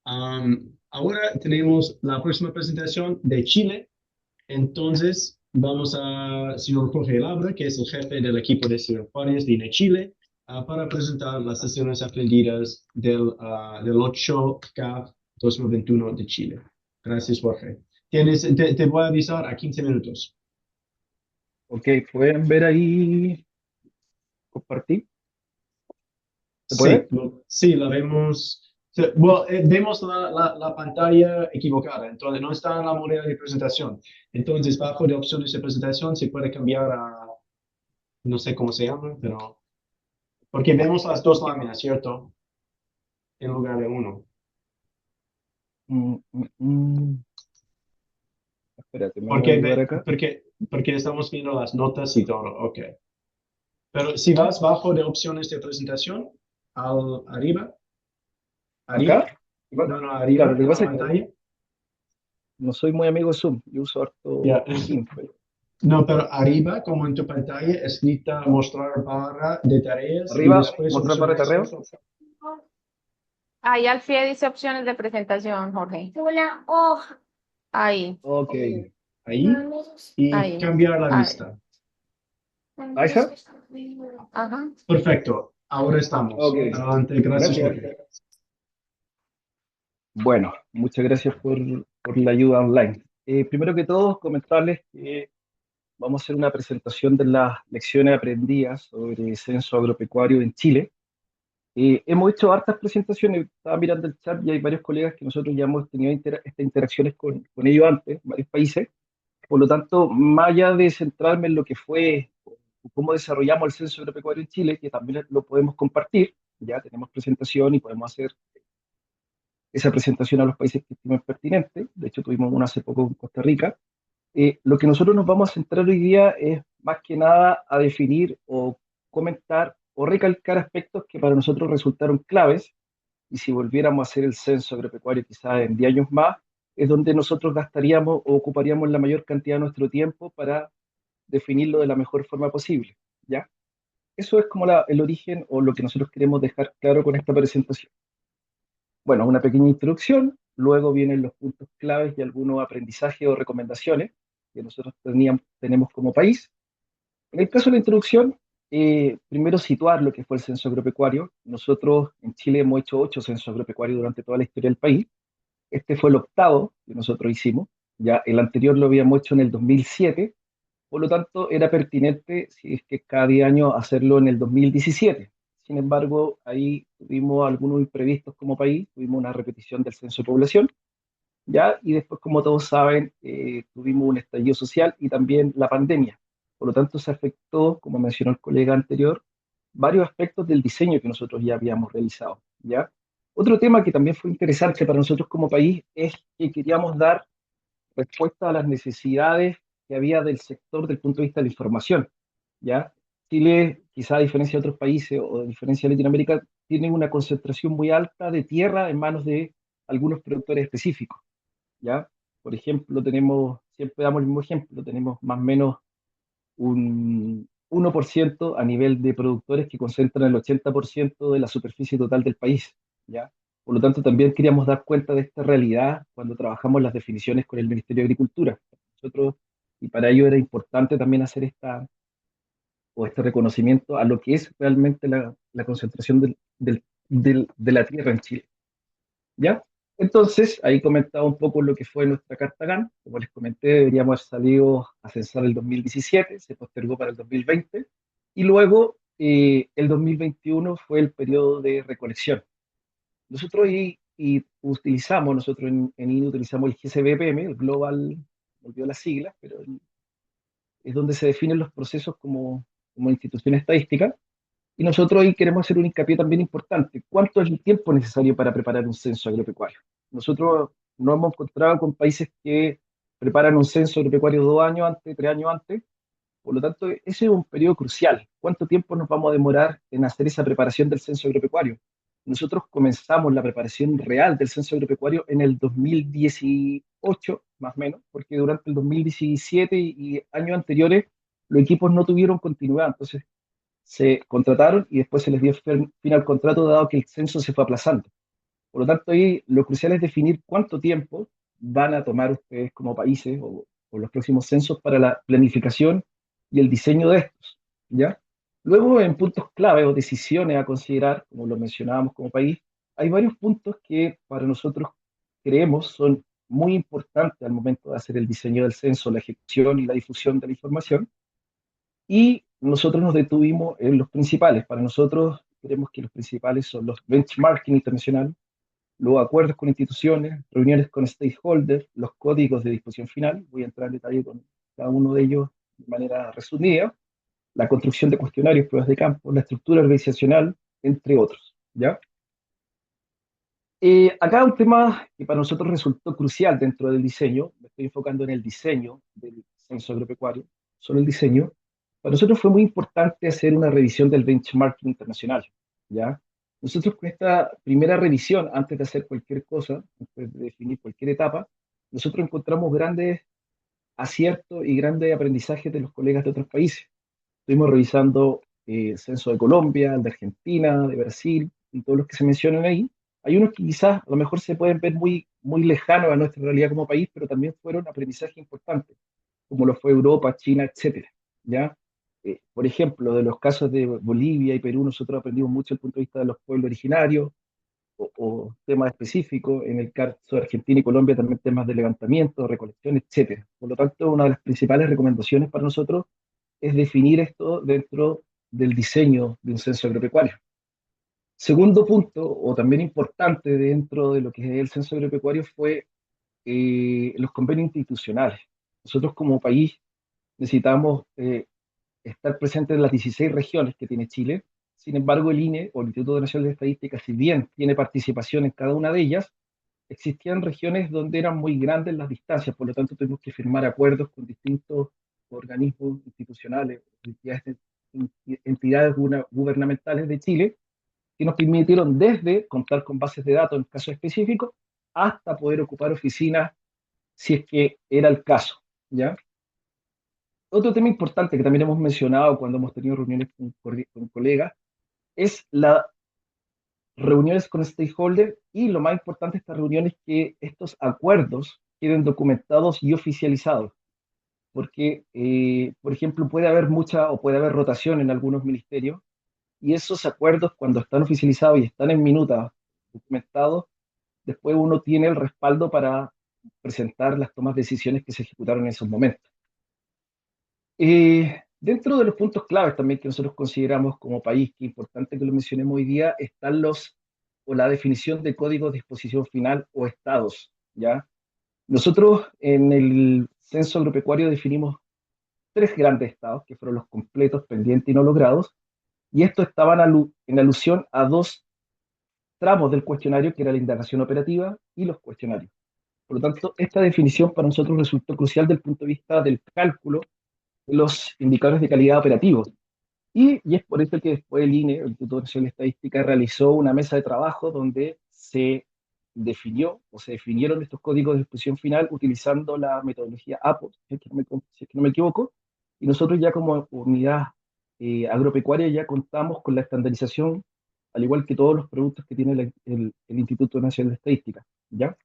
Ahora tenemos la próxima presentación de Chile. Entonces, vamos a señor Jorge Labra, que es el jefe del equipo de ciberguardias de INE Chile, para presentar las sesiones aprendidas del 8 CAF 2021 de Chile. Gracias, Jorge. Te voy a avisar a 15 minutos. Ok, pueden ver ahí, compartir. ¿Se Sí, puede? sí, la vemos. Bueno, vemos la pantalla equivocada, entonces no está en la moneda de presentación. Entonces, bajo de opciones de presentación se puede cambiar a, no sé cómo se llama, pero porque vemos las dos láminas, ¿cierto? En lugar de uno. Mm, mm, mm. Espérate, me voy a ayudar acá. Porque estamos viendo las notas y todo, ok. Pero si vas bajo de opciones de presentación, arriba, arriba, ¿Acá? no, arriba Claro, lo que en la pasa es que pantalla. no soy muy amigo de Zoom, yo uso harto Ya. Teams. No, pero arriba, como en tu pantalla, escrita mostrar barra de tareas y Arriba, después mostrar para opciones. terreo. Ahí al pie dice opciones de presentación, Jorge. Una hoja. Ahí, Ok. Ahí y ahí. cambiar la Ahí. vista. ¿Ahí está? Ajá. Perfecto, ahora estamos. Ok. Adelante, gracias, Gracias. Jorge. Bueno, muchas gracias por la ayuda online. Primero que todo, comentarles que vamos a hacer una presentación de las lecciones aprendidas sobre censo agropecuario en Chile. Hemos hecho hartas presentaciones, estaba mirando el chat y hay varios colegas que nosotros ya hemos tenido estas interacciones con ellos antes, en varios países. Por lo tanto, más allá de centrarme en lo que fue, o cómo desarrollamos el censo agropecuario en Chile, que también lo podemos compartir, ya tenemos presentación y podemos hacer esa presentación a los países que estimen pertinente. De hecho, tuvimos una hace poco en Costa Rica. Lo que nosotros nos vamos a centrar hoy día es más que nada a definir o comentar o recalcar aspectos que para nosotros resultaron claves, y si volviéramos a hacer el censo agropecuario quizás en 10 años más, es donde nosotros gastaríamos o ocuparíamos la mayor cantidad de nuestro tiempo para definirlo de la mejor forma posible, ¿ya? Eso es como el origen o lo que nosotros queremos dejar claro con esta presentación. Bueno, una pequeña introducción, luego vienen los puntos claves y algunos aprendizajes o recomendaciones que nosotros tenemos como país. En el caso de la introducción, primero situar lo que fue el censo agropecuario. Nosotros en Chile hemos hecho 8 censos agropecuarios durante toda la historia del país. Este fue el octavo que nosotros hicimos. Ya el anterior lo habíamos hecho en el 2007, por lo tanto era pertinente, si es que cada 10 años, hacerlo en el 2017. Sin embargo, ahí tuvimos algunos imprevistos como país, tuvimos una repetición del censo de población, ¿ya? Y después, como todos saben, tuvimos un estallido social y también la pandemia. Por lo tanto, se afectó, como mencionó el colega anterior, varios aspectos del diseño que nosotros ya habíamos realizado, ¿ya? Otro tema que también fue interesante para nosotros como país es que queríamos dar respuesta a las necesidades que había del sector del punto de vista de la información, ¿ya? Chile, quizá a diferencia de otros países o a diferencia de Latinoamérica, tiene una concentración muy alta de tierra en manos de algunos productores específicos, ¿ya? Por ejemplo, siempre damos el mismo ejemplo, tenemos más o menos un 1% a nivel de productores que concentran el 80% de la superficie total del país, ¿ya? Por lo tanto, también queríamos dar cuenta de esta realidad cuando trabajamos las definiciones con el Ministerio de Agricultura. Nosotros, y para ello era importante también hacer este reconocimiento a lo que es realmente la concentración de la tierra en Chile, ¿ya? Entonces, ahí comentaba un poco lo que fue nuestra Carta GAN. Como les comenté, deberíamos haber salido a censar el 2017, se postergó para el 2020, y luego el 2021 fue el periodo de recolección. Nosotros nosotros en INE utilizamos el GCBPM, el Global, me olvidó las siglas, pero es donde se definen los procesos como institución estadística. Y nosotros ahí queremos hacer un hincapié también importante. ¿Cuánto es el tiempo necesario para preparar un censo agropecuario? Nosotros nos hemos encontrado con países que preparan un censo agropecuario 2 años antes, 3 años antes. Por lo tanto, ese es un periodo crucial. ¿Cuánto tiempo nos vamos a demorar en hacer esa preparación del censo agropecuario? Nosotros comenzamos la preparación real del censo agropecuario en el 2018, más o menos, porque durante el 2017 y años anteriores los equipos no tuvieron continuidad. Entonces, se contrataron y después se les dio fin al contrato dado que el censo se fue aplazando. Por lo tanto, ahí lo crucial es definir cuánto tiempo van a tomar ustedes como países o los próximos censos para la planificación y el diseño de estos, ¿ya? Luego, en puntos clave o decisiones a considerar, como lo mencionábamos como país, hay varios puntos que para nosotros creemos son muy importantes al momento de hacer el diseño del censo, la ejecución y la difusión de la información, y nosotros nos detuvimos en los principales. Para nosotros, creemos que los principales son los benchmarking internacional, los acuerdos con instituciones, reuniones con stakeholders, los códigos de disposición final. Voy a entrar en detalle con cada uno de ellos de manera resumida. La construcción de cuestionarios, pruebas de campo, la estructura organizacional, entre otros, ¿ya? Acá un tema que para nosotros resultó crucial dentro del diseño, me estoy enfocando en el diseño del censo agropecuario, solo el diseño. Para nosotros fue muy importante hacer una revisión del benchmarking internacional, ¿ya? Nosotros con esta primera revisión, antes de hacer cualquier cosa, antes de definir cualquier etapa, nosotros encontramos grandes aciertos y grandes aprendizajes de los colegas de otros países. Estuvimos revisando el censo de Colombia, el de Argentina, de Brasil, y todos los que se mencionan ahí. Hay unos que quizás a lo mejor se pueden ver muy, muy lejanos a nuestra realidad como país, pero también fueron aprendizajes importantes, como lo fue Europa, China, etcétera, ¿ya? Por ejemplo, de los casos de Bolivia y Perú, nosotros aprendimos mucho desde el punto de vista de los pueblos originarios, o temas específicos. En el caso de Argentina y Colombia también temas de levantamiento, recolección, etcétera. Por lo tanto, una de las principales recomendaciones para nosotros es definir esto dentro del diseño de un censo agropecuario. Segundo punto, o también importante dentro de lo que es el censo agropecuario, fue los convenios institucionales. Nosotros como país necesitamos estar presentes en las 16 regiones que tiene Chile. Sin embargo, el INE o el Instituto Nacional de Estadística, si bien tiene participación en cada una de ellas, existían regiones donde eran muy grandes las distancias, por lo tanto tuvimos que firmar acuerdos con distintos organismos institucionales, entidades gubernamentales de Chile, que nos permitieron desde contar con bases de datos en casos específicos hasta poder ocupar oficinas si es que era el caso, ¿ya? Otro tema importante que también hemos mencionado cuando hemos tenido reuniones con colegas es las reuniones con stakeholders y lo más importante de estas reuniones que estos acuerdos queden documentados y oficializados, porque, por ejemplo, puede haber mucha o puede haber rotación en algunos ministerios y esos acuerdos cuando están oficializados y están en minuta documentados, después uno tiene el respaldo para presentar las tomas de decisiones que se ejecutaron en esos momentos. Dentro de los puntos claves también que nosotros consideramos como país, que es importante que lo mencionemos hoy día, están o la definición de códigos de disposición final o estados, ¿ya? Nosotros en el censo agropecuario definimos tres grandes estados, que fueron los completos, pendientes y no logrados, y estos estaban en alusión a dos tramos del cuestionario, que era la indagación operativa y los cuestionarios. Por lo tanto, esta definición para nosotros resultó crucial desde el punto de vista del cálculo de los indicadores de calidad operativos. Y es por eso que después el INE, el Instituto Nacional de Estadística, realizó una mesa de trabajo donde se definió o se definieron estos códigos de disposición final utilizando la metodología APO, si es que no me equivoco, y nosotros ya como unidad agropecuaria ya contamos con la estandarización, al igual que todos los productos que tiene el Instituto Nacional de Estadística, ¿ya?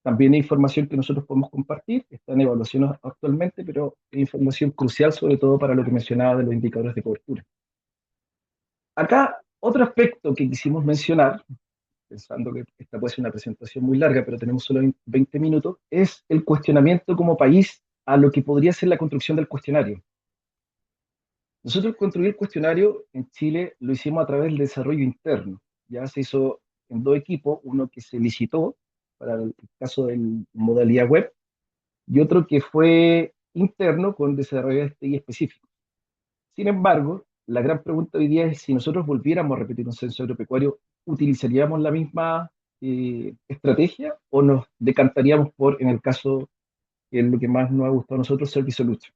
También hay información que nosotros podemos compartir, está en evaluación actualmente, pero es información crucial sobre todo para lo que mencionaba de los indicadores de cobertura. Acá, otro aspecto que quisimos mencionar, pensando que esta puede ser una presentación muy larga, pero tenemos solo 20 minutos, es el cuestionamiento como país a lo que podría ser la construcción del cuestionario. Nosotros construir el cuestionario en Chile lo hicimos a través del desarrollo interno. Ya se hizo en dos equipos, uno que se licitó para el caso de modalidad web y otro que fue interno con desarrollo de TI específico. Sin embargo, la gran pregunta hoy día es si nosotros volviéramos a repetir un censo agropecuario, ¿utilizaríamos la misma estrategia o nos decantaríamos por, en el caso que es lo que más nos ha gustado a nosotros, Service Solution?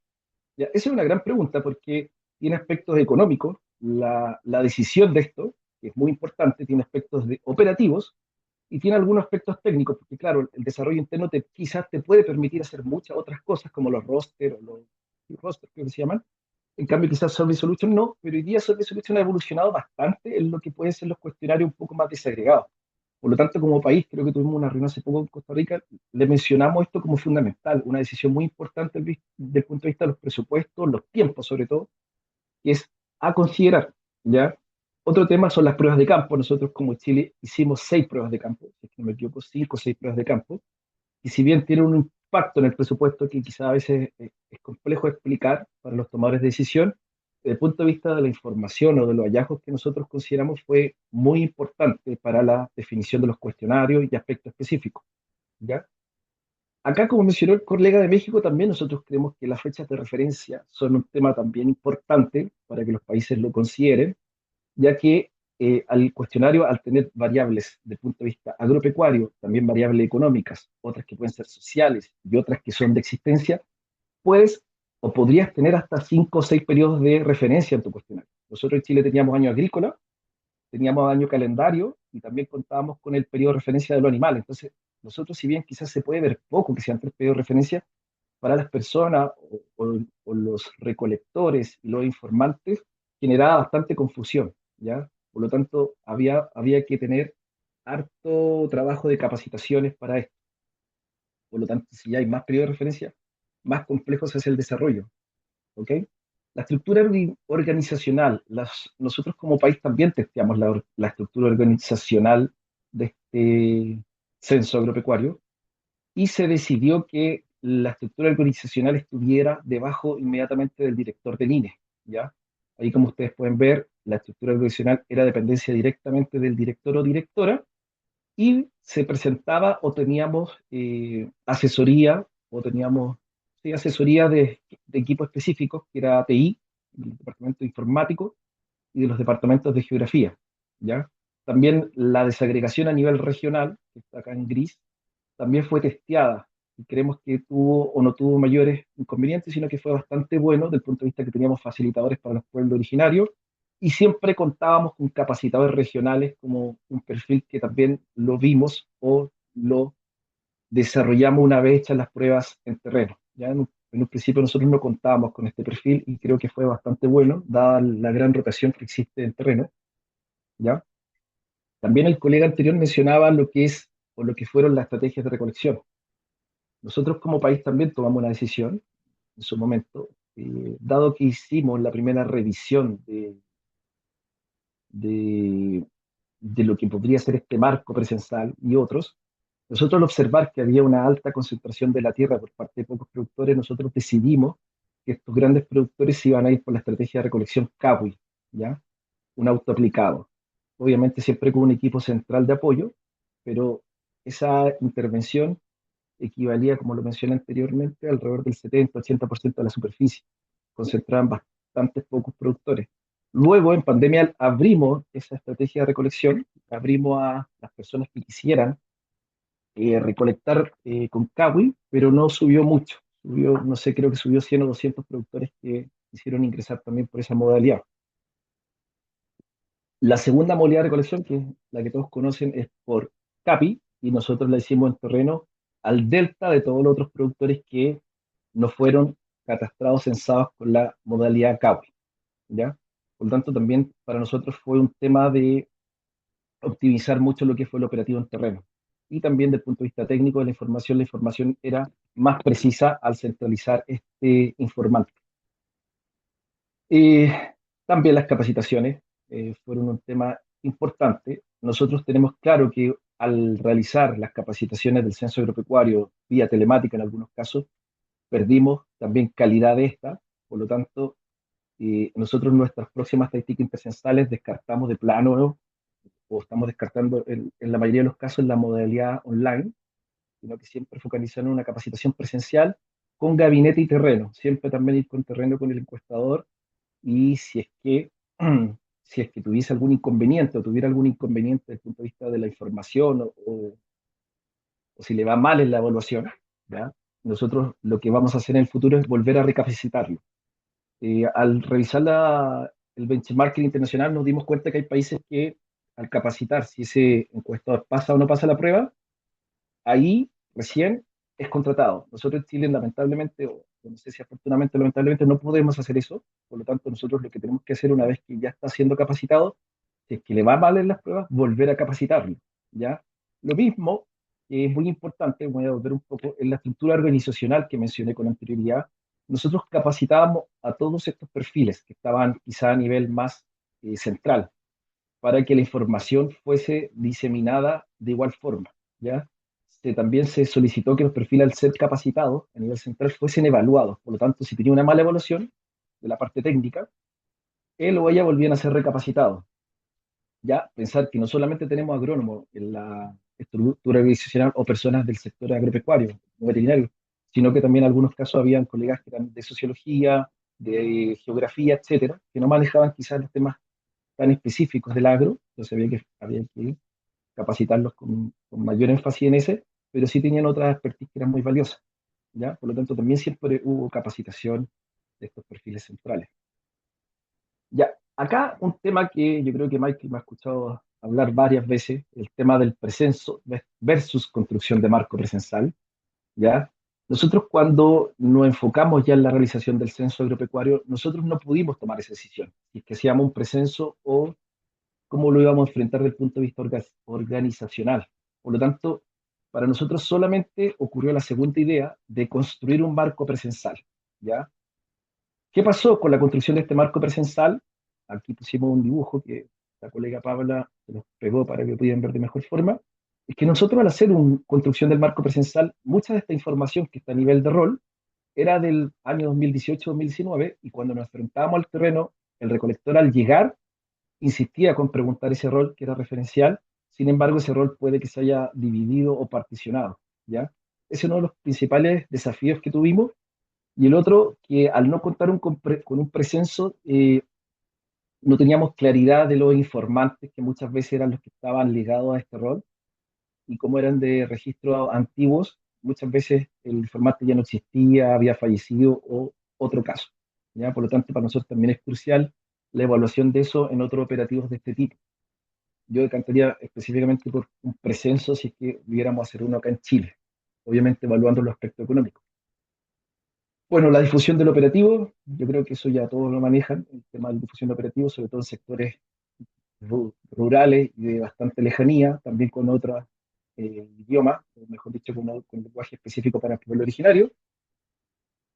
Ya, esa es una gran pregunta porque tiene aspectos económicos, la decisión de esto, que es muy importante, tiene aspectos operativos y tiene algunos aspectos técnicos, porque claro, el desarrollo interno quizás te puede permitir hacer muchas otras cosas como los roster o los roster, creo que se llaman. En cambio, quizás Service Solution no, pero hoy día Service Solution ha evolucionado bastante en lo que pueden ser los cuestionarios un poco más desagregados. Por lo tanto, como país, creo que tuvimos una reunión hace poco en Costa Rica, le mencionamos esto como fundamental, una decisión muy importante desde el punto de vista de los presupuestos, los tiempos sobre todo, que es a considerar, ¿ya? Otro tema son las pruebas de campo. Nosotros como Chile hicimos 6 pruebas de campo, si es que no me equivoco, 5 o 6 pruebas de campo, y si bien tiene un impacto en el presupuesto que quizá a veces es complejo explicar para los tomadores de decisión, desde el punto de vista de la información o de los hallazgos que nosotros consideramos fue muy importante para la definición de los cuestionarios y aspectos específicos, ¿ya? Acá, como mencionó el colega de México, también nosotros creemos que las fechas de referencia son un tema también importante para que los países lo consideren, ya que al cuestionario, al tener variables de punto de vista agropecuario, también variables económicas, otras que pueden ser sociales y otras que son de existencia, puedes o podrías tener hasta 5 o 6 periodos de referencia en tu cuestionario. Nosotros en Chile teníamos año agrícola, teníamos año calendario y también contábamos con el periodo de referencia de los animales. Entonces, nosotros, si bien quizás se puede ver poco que sean 3 periodos de referencia, para las personas o los recolectores y los informantes generaba bastante confusión, ¿ya? Por lo tanto, había que tener harto trabajo de capacitaciones para esto. Por lo tanto, si ya hay más periodos de referencia, más complejo se hace el desarrollo, ¿ok? La estructura organizacional, nosotros como país también testeamos la estructura organizacional de este censo agropecuario y se decidió que la estructura organizacional estuviera debajo inmediatamente del director del INE, ¿ya? Ahí como ustedes pueden ver, la estructura organizacional era dependencia directamente del director o directora y se presentaba o teníamos asesoría o teníamos sí, asesoría de equipos específicos, que era TI, el departamento informático, y de los departamentos de geografía, ¿ya? También la desagregación a nivel regional, que está acá en gris, también fue testeada y creemos que tuvo o no tuvo mayores inconvenientes, sino que fue bastante bueno desde el punto de vista que teníamos facilitadores para los pueblos originarios y siempre contábamos con capacitadores regionales como un perfil que también lo vimos o lo desarrollamos una vez hechas las pruebas en terreno. Ya en un principio nosotros no contábamos con este perfil y creo que fue bastante bueno, dada la gran rotación que existe en terreno. ¿Ya? También el colega anterior mencionaba lo que es o lo que fueron las estrategias de recolección. Nosotros como país también tomamos una decisión en su momento, dado que hicimos la primera revisión de, de lo que podría ser este marco presencial y otros, nosotros al observar que había una alta concentración de la tierra por parte de pocos productores, nosotros decidimos que estos grandes productores se iban a ir por la estrategia de recolección CAWI, ¿ya? Un autoaplicado. Obviamente siempre con un equipo central de apoyo, pero esa intervención equivalía, como lo mencioné anteriormente, alrededor del 70-80% de la superficie, concentraban bastantes pocos productores. Luego, en pandemia, abrimos esa estrategia de recolección, abrimos a las personas que quisieran recolectar con Kawi, pero no subió mucho. Subió, no sé, creo que subió 100 o 200 productores que quisieron ingresar también por esa modalidad. La segunda modalidad de recolección, que es la que todos conocen, es por CAPI, y nosotros la hicimos en terreno al delta de todos los otros productores que no fueron catastrados, censados con la modalidad CAPI, ¿ya? Por lo tanto, también para nosotros fue un tema de optimizar mucho lo que fue el operativo en terreno. Y también desde el punto de vista técnico de la información era más precisa al centralizar este informante. Eh, También las capacitaciones fueron un tema importante. Nosotros tenemos claro que al realizar las capacitaciones del censo agropecuario vía telemática en algunos casos, perdimos también calidad de esta. Por lo tanto, nosotros nuestras próximas estadísticas intercensales descartamos de plano, ¿no? O estamos descartando en la mayoría de los casos la modalidad online, sino que siempre focalizar en una capacitación presencial con gabinete y terreno. Siempre también ir con terreno con el encuestador y si es que tuviese algún inconveniente o tuviera algún inconveniente desde el punto de vista de la información o si le va mal en la evaluación, ¿ya? Nosotros lo que vamos a hacer en el futuro es volver a recapacitarlo. Al revisar el benchmarking internacional nos dimos cuenta que hay países que al capacitar si ese encuestador pasa o no pasa la prueba, ahí recién es contratado. Nosotros en Chile, lamentablemente, o no sé si afortunadamente o lamentablemente, no podemos hacer eso. Por lo tanto, nosotros lo que tenemos que hacer una vez que ya está siendo capacitado, si es que le va mal en las pruebas, volver a capacitarlo, ¿ya? Lo mismo, que es muy importante, voy a volver un poco, en la estructura organizacional que mencioné con anterioridad, nosotros capacitábamos a todos estos perfiles que estaban quizá a nivel más central, para que la información fuese diseminada de igual forma, ¿ya? También se solicitó que los perfiles, al ser capacitados a nivel central, fuesen evaluados. Por lo tanto, si tenía una mala evaluación de la parte técnica, él o ella volvían a ser recapacitados. Ya pensar que no solamente tenemos agrónomos en la estructura organizacional o personas del sector agropecuario, o veterinario, sino que también en algunos casos habían colegas que eran de sociología, de geografía, etcétera, que no manejaban quizás los temas tan específicos del agro, entonces había que capacitarlos con mayor énfasis en ese, pero sí tenían otras expertise que eran muy valiosas, ¿ya? Por lo tanto, también siempre hubo capacitación de estos perfiles centrales. Ya, acá un tema que yo creo que Michael me ha escuchado hablar varias veces, el tema del presenso versus construcción de marco presencial, ¿ya? Nosotros cuando nos enfocamos ya en la realización del censo agropecuario, nosotros no pudimos tomar esa decisión, si es que hacíamos un precenso o cómo lo íbamos a enfrentar desde el punto de vista organizacional. Por lo tanto, para nosotros solamente ocurrió la segunda idea de construir un marco presencial, ¿ya? ¿Qué pasó con la construcción de este marco presencial? Aquí pusimos un dibujo que la colega Pabla se nos pegó para que pudieran ver de mejor forma. Es que nosotros al hacer una construcción del marco presencial, mucha de esta información que está a nivel de rol era del año 2018-2019 y cuando nos enfrentábamos al terreno, el recolector al llegar insistía con preguntar ese rol que era referencial, sin embargo ese rol puede que se haya dividido o particionado, ¿ya? Ese es uno de los principales desafíos que tuvimos Y el otro, que al no contar con un precenso, no teníamos claridad de los informantes, que muchas veces eran los que estaban ligados a este rol, y como eran de registros antiguos, muchas veces el informante ya no existía, había fallecido o otro caso. ¿Ya? Por lo tanto, para nosotros también es crucial la evaluación de eso en otros operativos de este tipo. Yo decantaría específicamente por un precenso si es que pudiéramos hacer uno acá en Chile, obviamente evaluando los aspectos económicos. Bueno, la difusión del operativo, yo creo que eso ya todos lo manejan, el tema de la difusión del operativo, sobre todo en sectores rurales y de bastante lejanía, también con otros idiomas, o mejor dicho, con lenguaje específico para el pueblo originario.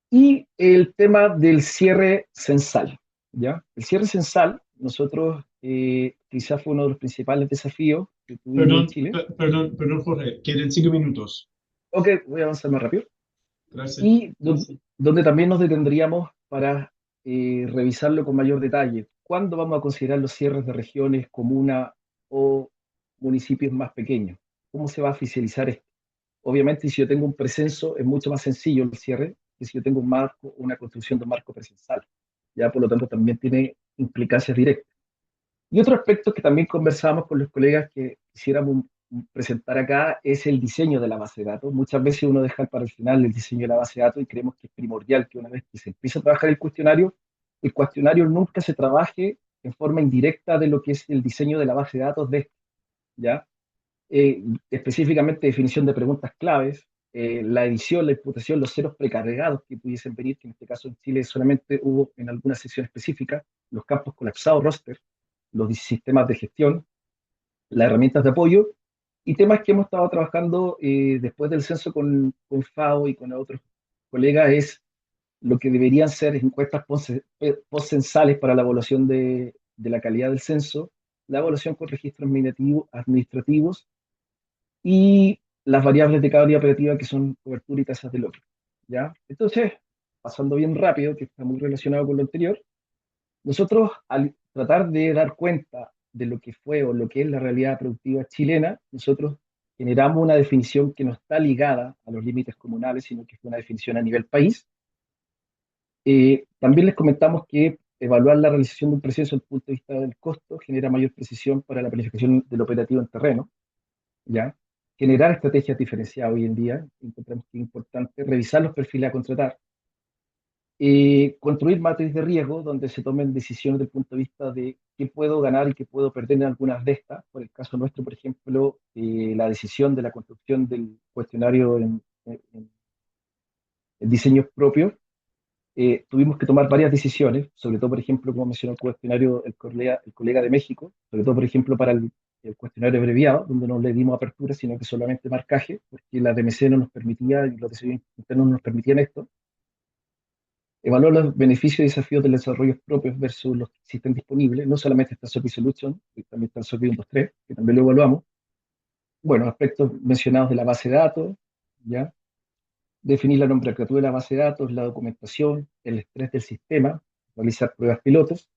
Y el tema del cierre censal, ¿ya? El cierre censal, nosotros quizás fue uno de los principales desafíos que tuvimos en Chile. Perdón, Jorge, quedan 5 minutos. Ok, voy a avanzar más rápido. Gracias. Y donde también nos detendríamos para revisarlo con mayor detalle. ¿Cuándo vamos a considerar los cierres de regiones, comunas o municipios más pequeños? ¿Cómo se va a oficializar esto? Obviamente, si yo tengo un precenso, es mucho más sencillo el cierre que si yo tengo un marco, una construcción de un marco presensal. Ya, por lo tanto, también tiene implicancias directas. Y otro aspecto que también conversamos con los colegas que quisiéramos presentar acá es el diseño de la base de datos. Muchas veces uno deja para el final el diseño de la base de datos y creemos que es primordial que una vez que se empieza a trabajar el cuestionario nunca se trabaje en forma indirecta de lo que es el diseño de la base de datos de, ¿ya? Específicamente definición de preguntas claves, la edición, la imputación, los ceros precargados que pudiesen venir, que en este caso en Chile solamente hubo en alguna sección específica, los campos colapsados, roster, los sistemas de gestión, las herramientas de apoyo y temas que hemos estado trabajando después del censo con FAO y con otros colegas es lo que deberían ser encuestas postcensales para la evaluación de la calidad del censo, la evaluación con registros administrativos y las variables de cada área operativa que son cobertura y tasas de logro. ¿Ya? Entonces, pasando bien rápido, que está muy relacionado con lo anterior, nosotros al tratar de dar cuenta de lo que fue o lo que es la realidad productiva chilena, nosotros generamos una definición que no está ligada a los límites comunales, sino que es una definición a nivel país. También les comentamos que evaluar la realización de un proceso desde el punto de vista del costo genera mayor precisión para la planificación del operativo en terreno, ¿ya? Generar estrategias diferenciadas hoy en día, encontramos que es importante, revisar los perfiles a contratar, construir matriz de riesgo donde se tomen decisiones desde el punto de vista de qué puedo ganar y qué puedo perder en algunas de estas. Por el caso nuestro, por ejemplo, la decisión de la construcción del cuestionario en diseños propios, tuvimos que tomar varias decisiones, sobre todo, por ejemplo, como mencionó el cuestionario el colega de México, sobre todo, por ejemplo, para el cuestionario abreviado, donde no le dimos apertura, sino que solamente marcaje, porque la DMC no nos permitía y los diseños internos no nos permitían esto. Evaluar los beneficios y desafíos del desarrollo propios versus los que existen disponibles. No solamente está SOPI Solution, también está el SOPI 123, que también lo evaluamos. Bueno, aspectos mencionados de la base de datos, ¿ya? Definir la nomenclatura de la base de datos, la documentación, el estrés del sistema, realizar pruebas pilotos.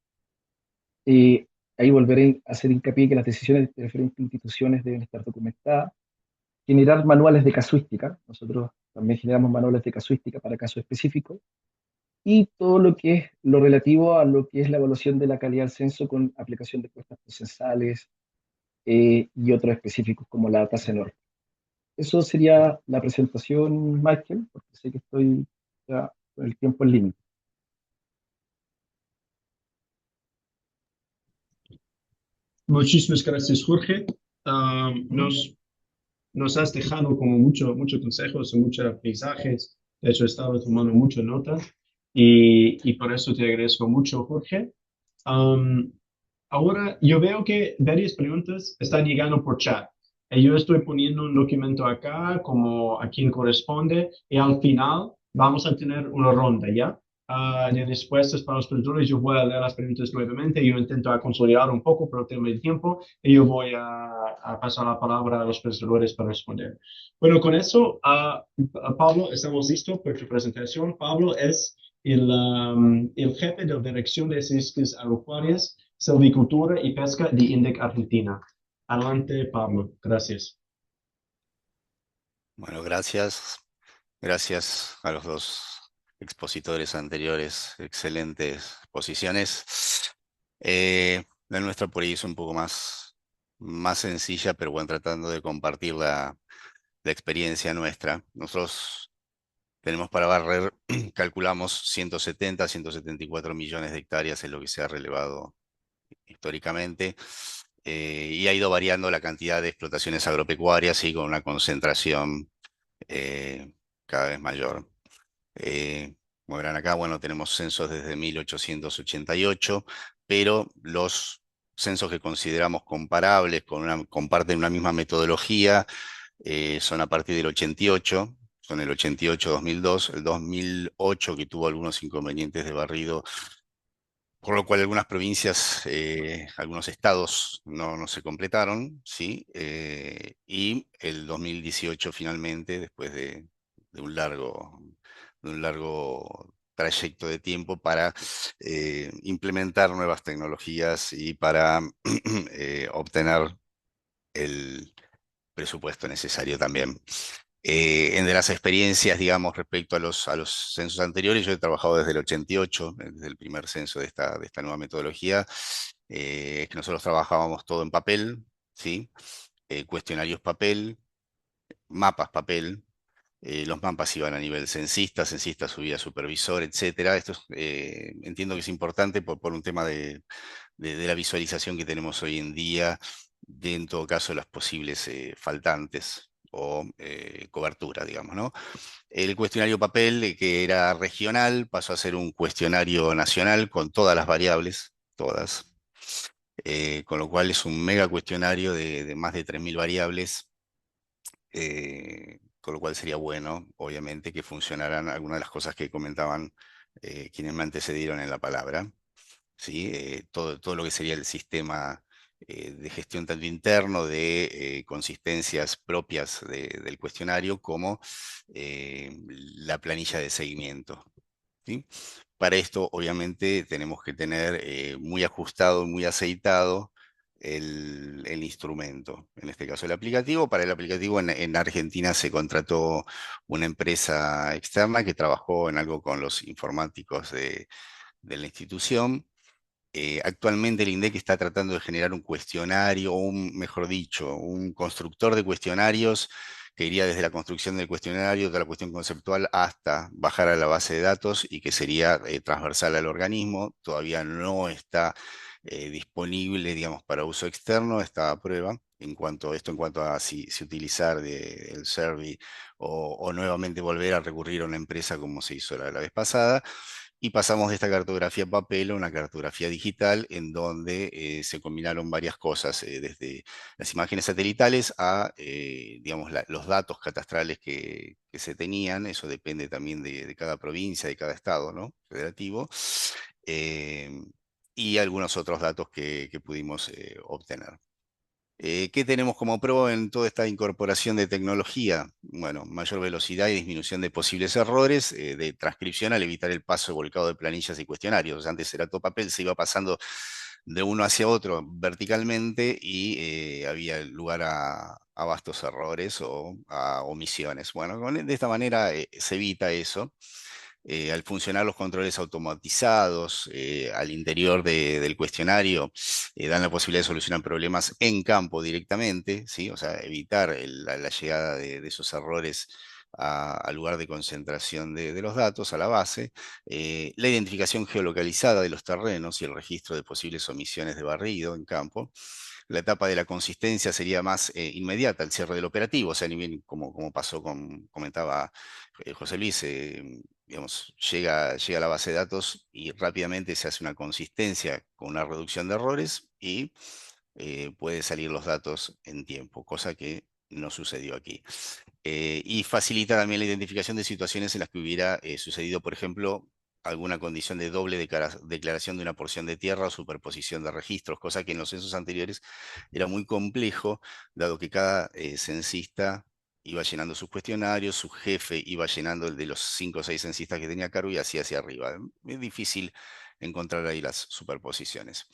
Ahí volveré a hacer hincapié que las decisiones de diferentes instituciones deben estar documentadas. Generar manuales de casuística. Nosotros también generamos manuales de casuística para casos específicos. Y todo lo que es lo relativo a lo que es la evaluación de la calidad del censo con aplicación de encuestas censales y otros específicos como la tasa enorme. Eso sería la presentación, Michael, porque sé que estoy ya con el tiempo en límite. Muchísimas gracias, Jorge. Nos has dejado como muchos consejos y muchos aprendizajes. De hecho, he estado tomando muchas notas y por eso te agradezco mucho, Jorge. Ahora, yo veo que varias preguntas están llegando por chat. Y yo estoy poniendo un documento acá como a quien corresponde y al final vamos a tener una ronda, ¿ya? De respuestas para los presentadores. Yo voy a leer las preguntas nuevamente. Yo intento consolidar un poco por el tema del tiempo y yo voy a pasar la palabra a los presentadores para responder. Bueno, con eso, Pablo, estamos listos para tu presentación. Pablo es el jefe de la Dirección de Ciencias Agropecuarias, Silvicultura y Pesca de INDEC Argentina. Adelante, Pablo. Gracias. Bueno, gracias. Gracias a los dos expositores anteriores, excelentes posiciones. La nuestra por ahí es un poco más sencilla, pero bueno, tratando de compartir la experiencia nuestra. Nosotros tenemos para barrer, calculamos 170, 174 millones de hectáreas es lo que se ha relevado históricamente, y ha ido variando la cantidad de explotaciones agropecuarias y con una concentración eh, cada vez mayor. Como verán acá, bueno, tenemos censos desde 1888, pero los censos que consideramos comparables, comparten una misma metodología, son a partir del 88, son el 88-2002, el 2008 que tuvo algunos inconvenientes de barrido, por lo cual algunas provincias, algunos estados no se completaron, ¿sí? Y el 2018 finalmente, después de un largo trayecto de tiempo para implementar nuevas tecnologías y para obtener el presupuesto necesario también. De las experiencias, digamos, respecto a los censos anteriores, yo he trabajado desde el 88, desde el primer censo de esta nueva metodología, es que nosotros trabajábamos todo en papel, ¿sí? Cuestionarios papel, mapas papel, los mapas iban a nivel censista, censista subía a supervisor, etcétera. Esto entiendo que es importante por un tema de la visualización que tenemos hoy en día, de en todo caso las posibles faltantes o cobertura, digamos, ¿no? El cuestionario papel, que era regional, pasó a ser un cuestionario nacional con todas las variables, todas, con lo cual es un mega cuestionario de más de 3.000 variables, con lo cual sería bueno, obviamente, que funcionaran algunas de las cosas que comentaban quienes me antecedieron en la palabra. ¿Sí? Todo lo que sería el sistema de gestión tanto interno de consistencias propias del cuestionario como la planilla de seguimiento. ¿Sí? Para esto, obviamente, tenemos que tener muy ajustado, muy aceitado el instrumento. En este caso, el aplicativo. Para el aplicativo en Argentina se contrató una empresa externa que trabajó en algo con los informáticos de la institución. Actualmente el INDEC está tratando de generar un cuestionario, o mejor dicho, un constructor de cuestionarios que iría desde la construcción del cuestionario, de la cuestión conceptual, hasta bajar a la base de datos y que sería transversal al organismo. Todavía no está disponible, digamos, para uso externo, está a prueba. En cuanto a si utilizar el Survey o nuevamente volver a recurrir a una empresa como se hizo la vez pasada. Y pasamos de esta cartografía papel a una cartografía digital en donde se combinaron varias cosas, desde las imágenes satelitales a, digamos, los datos catastrales que se tenían. Eso depende también de cada provincia, de cada estado, ¿no? Federativo. eh, y algunos otros datos que pudimos obtener. ¿Qué tenemos como pro en toda esta incorporación de tecnología? Bueno, mayor velocidad y disminución de posibles errores de transcripción al evitar el paso volcado de planillas y cuestionarios. Antes era todo papel, se iba pasando de uno hacia otro verticalmente y había lugar a vastos errores o a omisiones. Bueno, de esta manera se evita eso. Al funcionar los controles automatizados al interior del cuestionario, dan la posibilidad de solucionar problemas en campo directamente, ¿sí? O sea, evitar la llegada de esos errores al lugar de concentración de los datos, a la base, la identificación geolocalizada de los terrenos y el registro de posibles omisiones de barrido en campo. La etapa de la consistencia sería más inmediata al cierre del operativo, o sea, ni bien como pasó comentaba José Luis, digamos, llega a la base de datos y rápidamente se hace una consistencia con una reducción de errores y puede salir los datos en tiempo, cosa que no sucedió aquí. Y facilita también la identificación de situaciones en las que hubiera sucedido, por ejemplo, alguna condición de doble declaración de una porción de tierra o superposición de registros, cosa que en los censos anteriores era muy complejo, dado que cada censista iba llenando sus cuestionarios, su jefe iba llenando el de los 5 o 6 censistas que tenía a cargo y así hacia arriba. Es difícil encontrar ahí las superposiciones.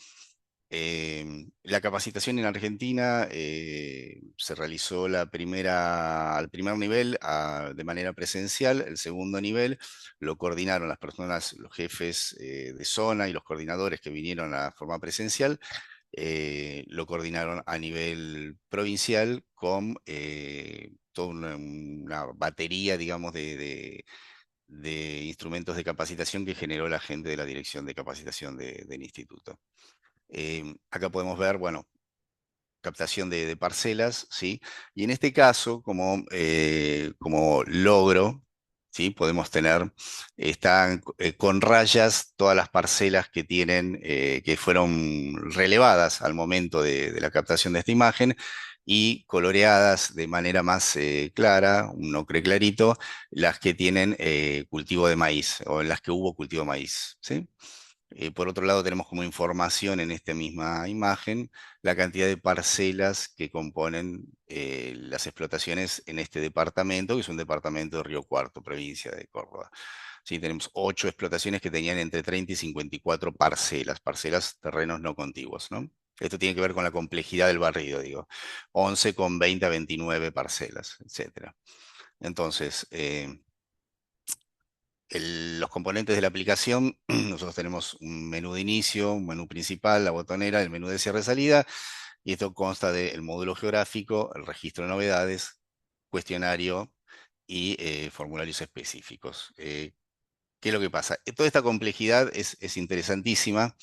La capacitación en Argentina se realizó al primer nivel de manera presencial. El segundo nivel lo coordinaron las personas, los jefes de zona y los coordinadores que vinieron a forma presencial. Lo coordinaron a nivel provincial con toda una batería, digamos, de instrumentos de capacitación que generó la gente de la Dirección de Capacitación del Instituto. Acá podemos ver, bueno, captación de parcelas, ¿sí? Y en este caso, como logro, ¿sí? Podemos tener, están con rayas todas las parcelas que tienen, que fueron relevadas al momento de la captación de esta imagen, y coloreadas de manera más clara, un ocre clarito, las que tienen cultivo de maíz, o en las que hubo cultivo de maíz, ¿sí? Por otro lado, tenemos como información en esta misma imagen la cantidad de parcelas que componen las explotaciones en este departamento, que es un departamento de Río Cuarto, provincia de Córdoba. Sí, tenemos 8 explotaciones que tenían entre 30 y 54 parcelas, terrenos no contiguos, ¿no? Esto tiene que ver con la complejidad del barrido, digo. 11 con 20 a 29 parcelas, etcétera. Entonces, los componentes de la aplicación, nosotros tenemos un menú de inicio, un menú principal, la botonera, el menú de cierre-salida, y esto consta del módulo geográfico, el registro de novedades, cuestionario y formularios específicos. ¿Qué es lo que pasa? Toda esta complejidad es interesantísima.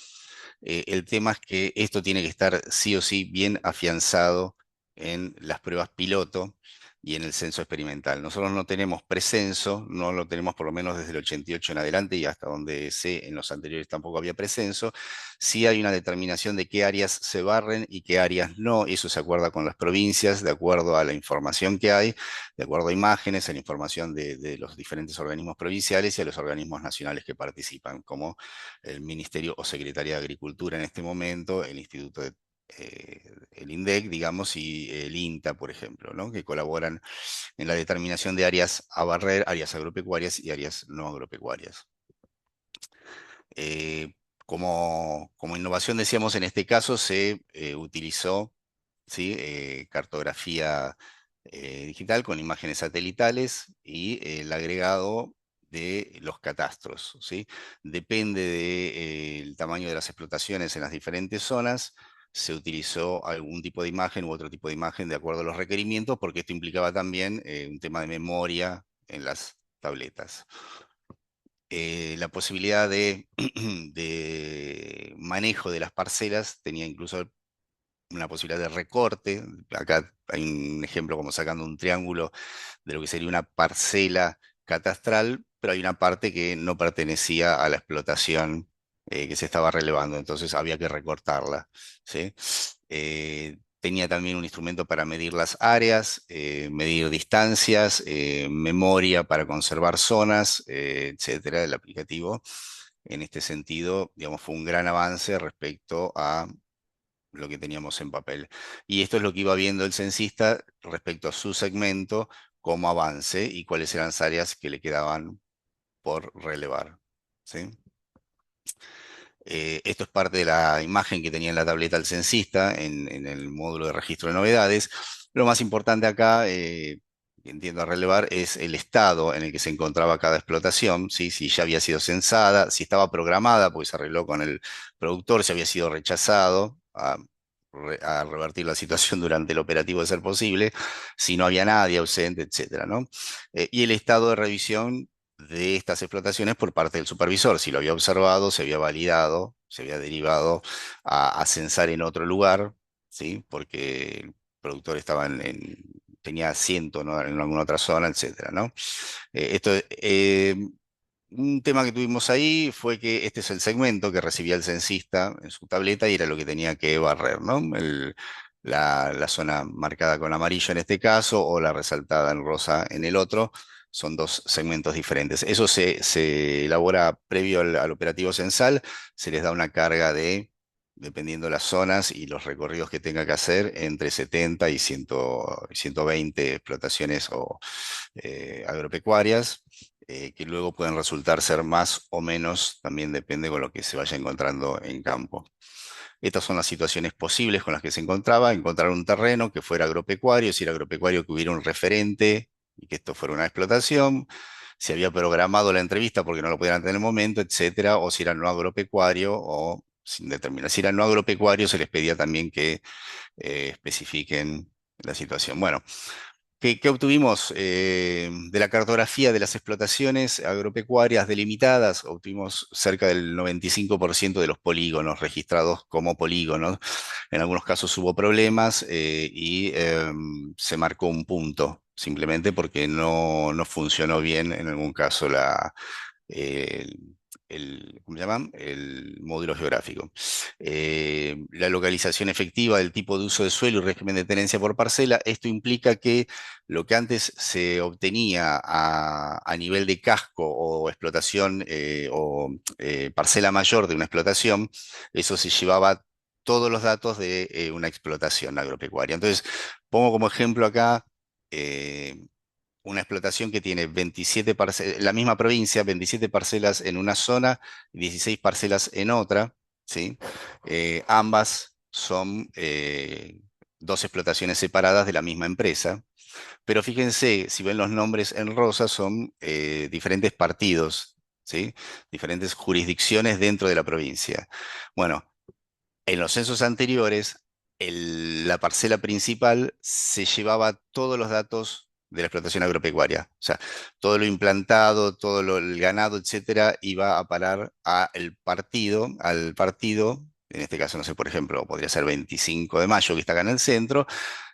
El tema es que esto tiene que estar sí o sí bien afianzado en las pruebas piloto y en el censo experimental. Nosotros no tenemos precenso, no lo tenemos por lo menos desde el 88 en adelante, y hasta donde sé en los anteriores tampoco había precenso. Sí hay una determinación de qué áreas se barren y qué áreas no. Eso se acuerda con las provincias, de acuerdo a la información que hay, de acuerdo a imágenes, a la información de los diferentes organismos provinciales y a los organismos nacionales que participan, como el Ministerio o Secretaría de Agricultura en este momento, el Instituto el INDEC, digamos, y el INTA, por ejemplo, ¿no? Que colaboran en la determinación de áreas a barrer, áreas agropecuarias y áreas no agropecuarias. Eh, como innovación, decíamos, en este caso se utilizó, ¿sí? Cartografía digital con imágenes satelitales y el agregado de los catastros, ¿sí? Depende del tamaño de las explotaciones en las diferentes zonas, se utilizó algún tipo de imagen u otro tipo de imagen de acuerdo a los requerimientos, porque esto implicaba también un tema de memoria en las tabletas. La posibilidad de manejo de las parcelas tenía incluso una posibilidad de recorte. Acá hay un ejemplo como sacando un triángulo de lo que sería una parcela catastral, pero hay una parte que no pertenecía a la explotación que se estaba relevando, entonces había que recortarla, ¿sí? Tenía también un instrumento para medir las áreas, medir distancias, memoria para conservar zonas, etcétera, del aplicativo. En este sentido, digamos, fue un gran avance respecto a lo que teníamos en papel. Y esto es lo que iba viendo el censista respecto a su segmento, cómo avance y cuáles eran las áreas que le quedaban por relevar, ¿sí? Esto es parte de la imagen que tenía en la tableta el censista en el módulo de registro de novedades. Lo más importante acá, que entiendo a relevar, es el estado en el que se encontraba cada explotación, ¿sí? Si ya había sido censada, si estaba programada, porque se arregló con el productor, si había sido rechazado a revertir la situación durante el operativo de ser posible, si no había nadie ausente, etcétera, ¿no? Y el estado de revisión de estas explotaciones por parte del supervisor, si lo había observado, se había validado, se había derivado a censar en otro lugar, ¿sí? Porque el productor estaba tenía asiento, ¿no? En alguna otra zona, etcétera, ¿no? Un tema que tuvimos ahí fue que este es el segmento que recibía el censista en su tableta y era lo que tenía que barrer, ¿no? La zona marcada con amarillo en este caso o la resaltada en rosa en el otro, son dos segmentos diferentes. Eso se elabora previo al operativo censal, se les da una carga de, dependiendo las zonas y los recorridos que tenga que hacer, entre 70 y 120 explotaciones o agropecuarias, que luego pueden resultar ser más o menos, también depende con lo que se vaya encontrando en campo. Estas son las situaciones posibles con las que se encontraba: encontrar un terreno que fuera agropecuario, si era agropecuario que hubiera un referente y que esto fuera una explotación, si había programado la entrevista porque no lo podían tener en el momento, etcétera, o si era no agropecuario o sin determinar. Si era no agropecuario, se les pedía también que especifiquen la situación. Bueno, ¿qué obtuvimos de la cartografía de las explotaciones agropecuarias delimitadas? Obtuvimos cerca del 95% de los polígonos registrados como polígonos. En algunos casos hubo problemas y se marcó un punto, simplemente porque no funcionó bien en algún caso ¿cómo se llaman? El módulo geográfico. La localización efectiva del tipo de uso de suelo y régimen de tenencia por parcela. Esto implica que lo que antes se obtenía a nivel de casco o explotación parcela mayor de una explotación, eso se llevaba todos los datos de una explotación agropecuaria. Entonces, pongo como ejemplo acá una explotación que tiene 27 parcelas, la misma provincia, 27 parcelas en una zona y 16 parcelas en otra, ¿sí? Ambas son dos explotaciones separadas de la misma empresa, pero fíjense, si ven los nombres en rosa, son diferentes partidos, ¿sí? Diferentes jurisdicciones dentro de la provincia. Bueno, en los censos anteriores, la parcela principal se llevaba todos los datos de la explotación agropecuaria. O sea, todo lo implantado, el ganado, etcétera, iba a parar al partido, en este caso, no sé, por ejemplo, podría ser 25 de mayo, que está acá en el centro,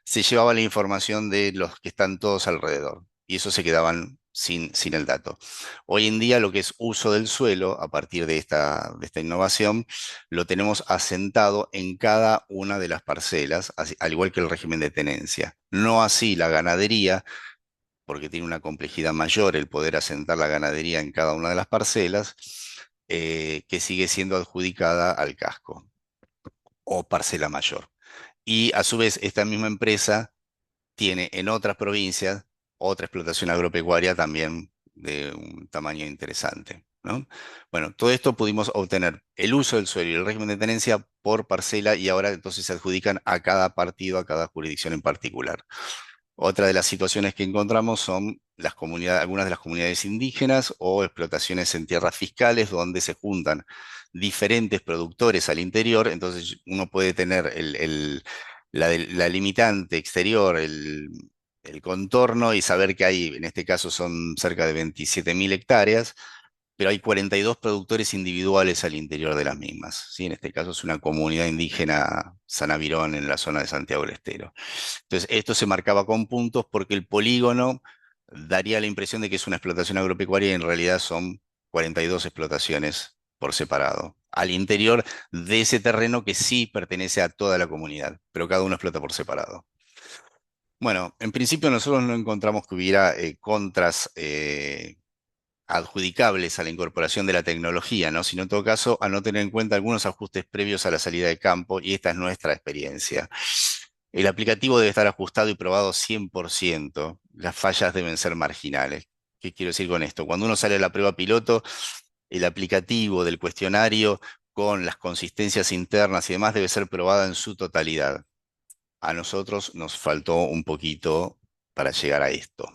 se llevaba la información de los que están todos alrededor. Y eso se quedaban sin el dato. Hoy en día, lo que es uso del suelo, a partir de esta innovación, lo tenemos asentado en cada una de las parcelas, al igual que el régimen de tenencia. No así la ganadería, porque tiene una complejidad mayor el poder asentar la ganadería en cada una de las parcelas, que sigue siendo adjudicada al casco o parcela mayor. Y a su vez, esta misma empresa tiene en otras provincias otra explotación agropecuaria también de un tamaño interesante, ¿no? Bueno, todo esto pudimos obtener el uso del suelo y el régimen de tenencia por parcela, y ahora entonces se adjudican a cada partido, a cada jurisdicción en particular. Otra de las situaciones que encontramos son algunas de las comunidades indígenas o explotaciones en tierras fiscales donde se juntan diferentes productores al interior. Entonces uno puede tener la limitante exterior, el contorno, y saber que hay, en este caso son cerca de 27.000 hectáreas, pero hay 42 productores individuales al interior de las mismas, ¿sí? En este caso es una comunidad indígena Sanavirón, en la zona de Santiago del Estero. Entonces, esto se marcaba con puntos porque el polígono daría la impresión de que es una explotación agropecuaria, y en realidad son 42 explotaciones por separado, al interior de ese terreno que sí pertenece a toda la comunidad, pero cada uno explota por separado. Bueno, en principio nosotros no encontramos que hubiera contras adjudicables a la incorporación de la tecnología, ¿no? Sino en todo caso a no tener en cuenta algunos ajustes previos a la salida de campo, y esta es nuestra experiencia. El aplicativo debe estar ajustado y probado 100%. Las fallas deben ser marginales. ¿Qué quiero decir con esto? Cuando uno sale a la prueba piloto, el aplicativo del cuestionario con las consistencias internas y demás debe ser probada en su totalidad. A nosotros nos faltó un poquito para llegar a esto.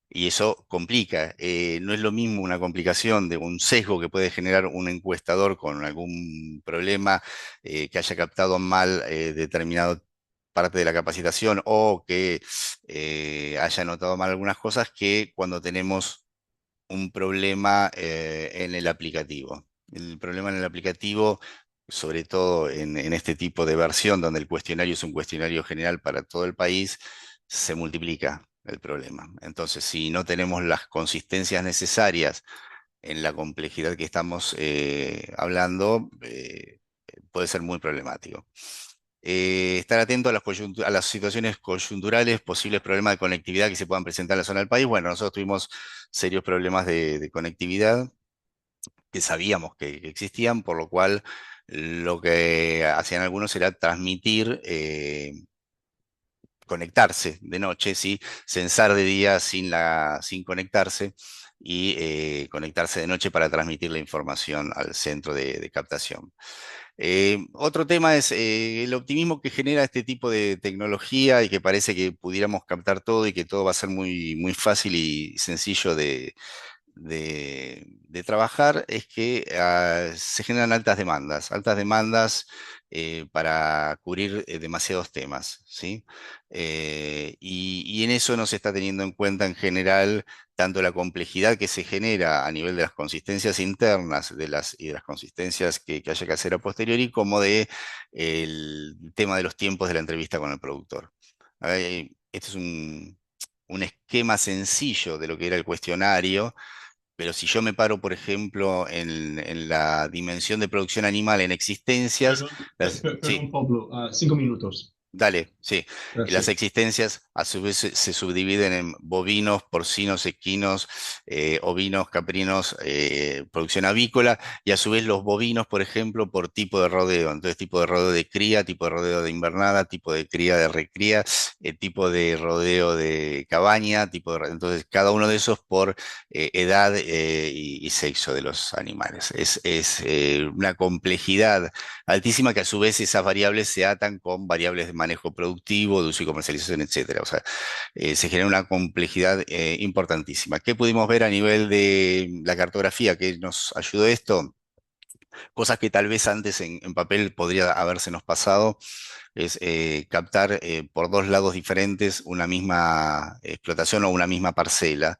Y eso complica. No es lo mismo una complicación de un sesgo que puede generar un encuestador con algún problema, que haya captado mal determinada parte de la capacitación, o que haya notado mal algunas cosas, que cuando tenemos un problema en el aplicativo. El problema en el aplicativo, sobre todo en este tipo de versión, donde el cuestionario es un cuestionario general para todo el país, se multiplica el problema. Entonces, si no tenemos las consistencias necesarias en la complejidad que estamos hablando, puede ser muy problemático. Estar atento a las situaciones coyunturales, posibles problemas de conectividad que se puedan presentar en la zona del país. Bueno, nosotros tuvimos serios problemas de conectividad que sabíamos que existían, por lo cual lo que hacían algunos era transmitir, conectarse de noche, ¿sí? Censar de día sin conectarse, y conectarse de noche para transmitir la información al centro de captación. Otro tema es el optimismo que genera este tipo de tecnología y que parece que pudiéramos captar todo y que todo va a ser muy, muy fácil y sencillo de trabajar, es que se generan altas demandas para cubrir demasiados temas, ¿sí? Y en eso no se está teniendo en cuenta en general tanto la complejidad que se genera a nivel de las consistencias internas y de las consistencias que haya que hacer a posteriori, como de el tema de los tiempos de la entrevista con el productor. Este es un esquema sencillo de lo que era el cuestionario, pero si yo me paro, por ejemplo, en la dimensión de producción animal en existencias, Perdón, sí. perdón, Pablo, 5 minutos. Dale, sí. Las Gracias. existencias a su vez se subdividen en bovinos, porcinos, equinos, ovinos, caprinos, producción avícola, y a su vez los bovinos, por ejemplo, por tipo de rodeo. Entonces, tipo de rodeo de cría, tipo de rodeo de invernada, tipo de cría de recría, tipo de rodeo de cabaña, entonces cada uno de esos por edad y sexo de los animales. Es una complejidad altísima que a su vez esas variables se atan con variables de manejo productivo, de uso y comercialización, etcétera. O sea, se genera una complejidad importantísima. ¿Qué pudimos ver a nivel de la cartografía que nos ayudó esto? Cosas que tal vez antes en papel podría habérsenos pasado, es captar por dos lados diferentes una misma explotación o una misma parcela,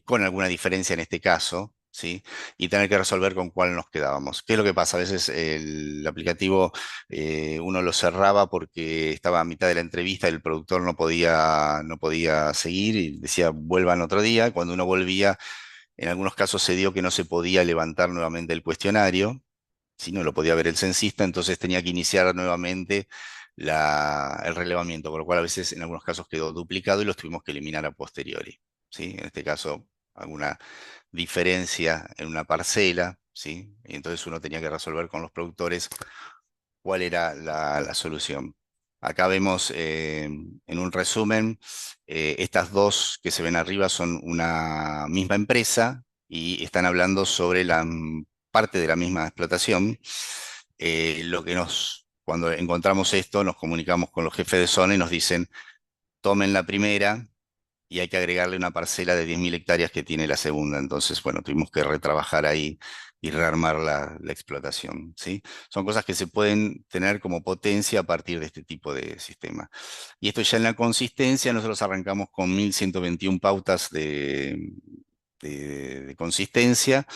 con alguna diferencia en este caso, ¿sí? Y tener que resolver con cuál nos quedábamos. ¿Qué es lo que pasa? A veces el aplicativo uno lo cerraba porque estaba a mitad de la entrevista y el productor no podía seguir y decía vuelvan otro día. Cuando uno volvía, en algunos casos se dio que no se podía levantar nuevamente el cuestionario, si no lo podía ver el censista, entonces tenía que iniciar nuevamente el relevamiento, por lo cual a veces en algunos casos quedó duplicado y los tuvimos que eliminar a posteriori, ¿sí? En este caso, alguna diferencia en una parcela, ¿sí? Y entonces uno tenía que resolver con los productores cuál era la solución. Acá vemos en un resumen, estas dos que se ven arriba son una misma empresa y están hablando sobre la parte de la misma explotación. Cuando encontramos esto, nos comunicamos con los jefes de zona y nos dicen, tomen la primera y hay que agregarle una parcela de 10.000 hectáreas que tiene la segunda. Entonces, bueno, tuvimos que retrabajar ahí y rearmar la explotación, ¿sí? Son cosas que se pueden tener como potencia a partir de este tipo de sistema. Y esto ya en la consistencia, nosotros arrancamos con 1.121 pautas de consistencia,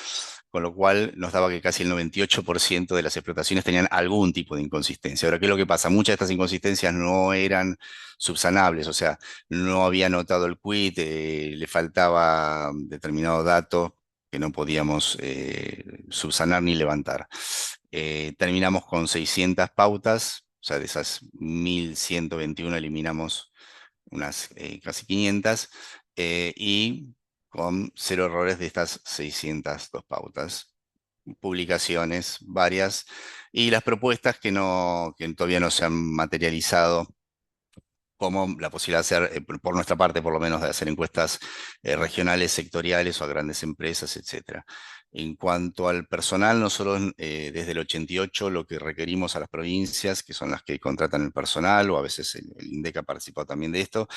con lo cual nos daba que casi el 98% de las explotaciones tenían algún tipo de inconsistencia. Ahora, ¿qué es lo que pasa? Muchas de estas inconsistencias no eran subsanables, o sea, no había anotado el quit, le faltaba determinado dato que no podíamos subsanar ni levantar. Terminamos con 600 pautas, o sea, de esas 1.121 eliminamos unas casi 500, y con 0 errores de estas 602 pautas. Publicaciones varias y las propuestas que todavía no se han materializado, como la posibilidad de hacer, por nuestra parte por lo menos, de hacer encuestas regionales, sectoriales o a grandes empresas, etcétera. En cuanto al personal, nosotros desde el 88 lo que requerimos a las provincias, que son las que contratan el personal, o a veces el INDEC ha participado también de esto,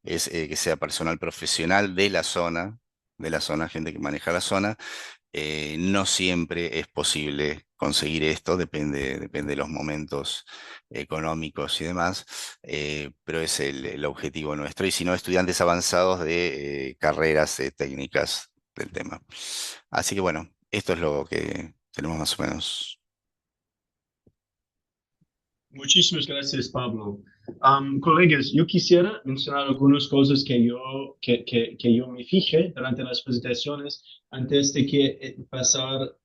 es que sea personal profesional de la zona, gente que maneja la zona. No siempre es posible conseguir esto, depende de los momentos económicos y demás, pero es el objetivo nuestro. Y si no, estudiantes avanzados de carreras técnicas del tema. Así que bueno, esto es lo que tenemos más o menos. Muchísimas gracias, Pablo. Colegas, yo quisiera mencionar algunas cosas que yo me fijé durante las presentaciones antes de que pasar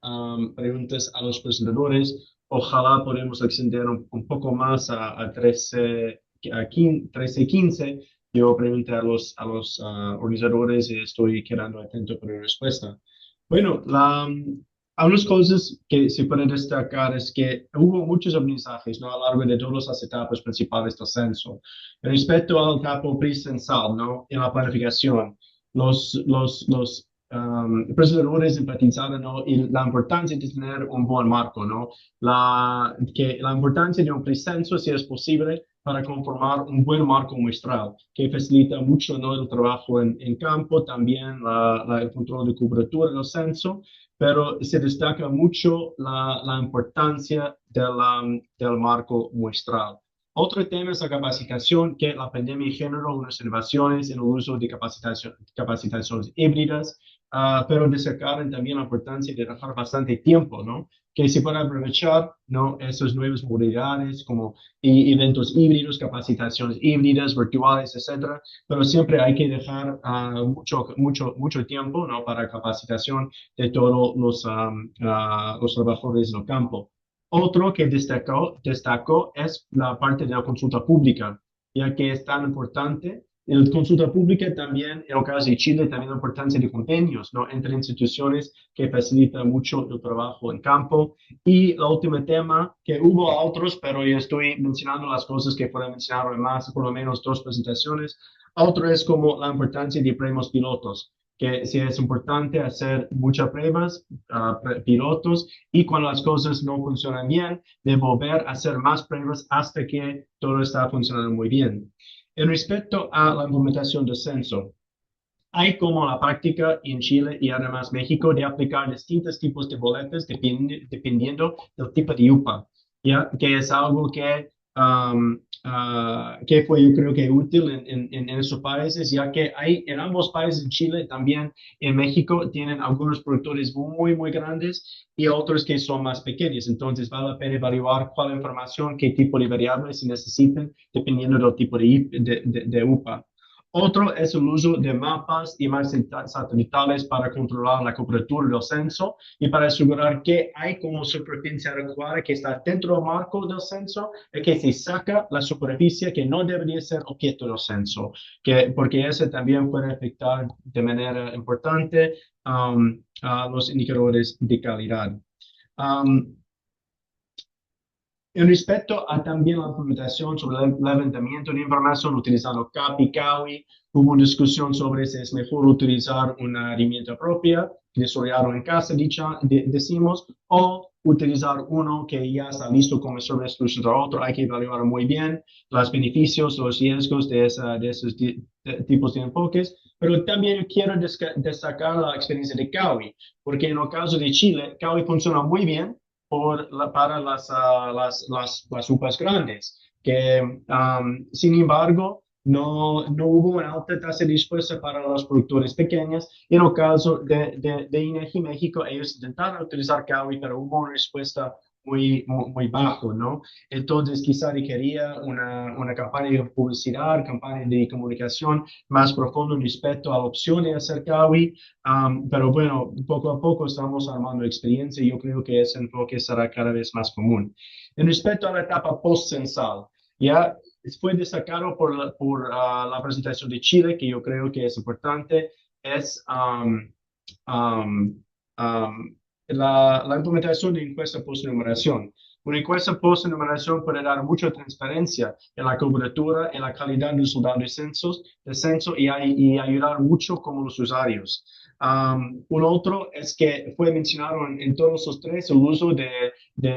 preguntas a los presentadores. Ojalá podamos extender un poco más a 13:15. Yo pregunté a los organizadores y estoy quedando atento para la respuesta. Bueno, algunas cosas que se pueden destacar es que hubo muchos aprendizajes, ¿no? A lo largo de todas las etapas principales del censo. Respecto al etapa pre-censal, ¿no? En la planificación, los presentadores enfatizaron, ¿no? Y la importancia de tener un buen marco, ¿no? La importancia de un precenso, si es posible, para conformar un buen marco muestral, que facilita mucho, ¿no? El trabajo en campo, también el control de cobertura del censo, pero se destaca mucho la importancia del marco muestral. Otro tema es la capacitación, que la pandemia generó unas innovaciones en el uso de capacitaciones híbridas, pero destacaron también la importancia de dejar bastante tiempo, ¿no? Que se pueda aprovechar, ¿no? Esas nuevas modalidades como eventos híbridos, capacitaciones híbridas, virtuales, etcétera, pero siempre hay que dejar mucho tiempo, ¿no? Para capacitación de todos los trabajadores del campo. Otro que destacó es la parte de la consulta pública, ya que es tan importante. En la consulta pública también, en el caso de Chile, también la importancia de convenios, ¿no? Entre instituciones que facilita mucho el trabajo en campo. Y el último tema, que hubo otros, pero yo estoy mencionando las cosas que pueden mencionar en más, por lo menos dos presentaciones. Otro es como la importancia de premios pilotos, que sí es importante hacer muchas pruebas, pilotos, y cuando las cosas no funcionan bien, de volver a hacer más pruebas hasta que todo está funcionando muy bien. En respecto a la implementación del censo, hay como la práctica en Chile y además México de aplicar distintos tipos de boletas dependiendo del tipo de UPA, ¿ya? Que es algo que fue yo creo que útil en esos países, ya que hay en ambos países, en Chile también en México, tienen algunos productores muy grandes y otros que son más pequeños. Entonces vale la pena evaluar cuál información, qué tipo de variables se necesitan dependiendo del tipo de UPA. Otro es el uso de mapas y imágenes satelitales para controlar la cobertura del censo y para asegurar que hay como superficie adecuada que está dentro del marco del censo y que se saca la superficie que no debería ser objeto del censo, porque eso también puede afectar de manera importante a los indicadores de calidad. En respecto a también la implementación sobre el levantamiento de información utilizando CAP y CAUI, hubo una discusión sobre si es mejor utilizar una herramienta propia, desarrollado en casa, decimos, o utilizar uno que ya está listo como sobre exclusión a otro. Hay que evaluar muy bien los beneficios, los riesgos de esos tipos de enfoques, pero también quiero destacar la experiencia de CAUI, porque en el caso de Chile, CAUI funciona muy bien para las UPAs grandes, que sin embargo no hubo una alta tasa de respuesta para los productores pequeños. En el caso de INEGI México, ellos intentaron utilizar CAUI, pero hubo una respuesta muy bajo, ¿no? Entonces quizá requería una campaña de publicidad, campaña de comunicación más profunda respecto a la opción de hacer CAUI. Pero bueno, poco a poco estamos armando experiencia y yo creo que ese enfoque será cada vez más común. En respecto a la etapa post-censal, ya fue destacado por la presentación de Chile, que yo creo que es importante, es la implementación de encuesta post-enumeración. Una encuesta post-enumeración puede dar mucha transparencia en la cobertura, en la calidad del resultado de censo y ayudar mucho como los usuarios. Un otro es que fue mencionado en todos los tres el uso de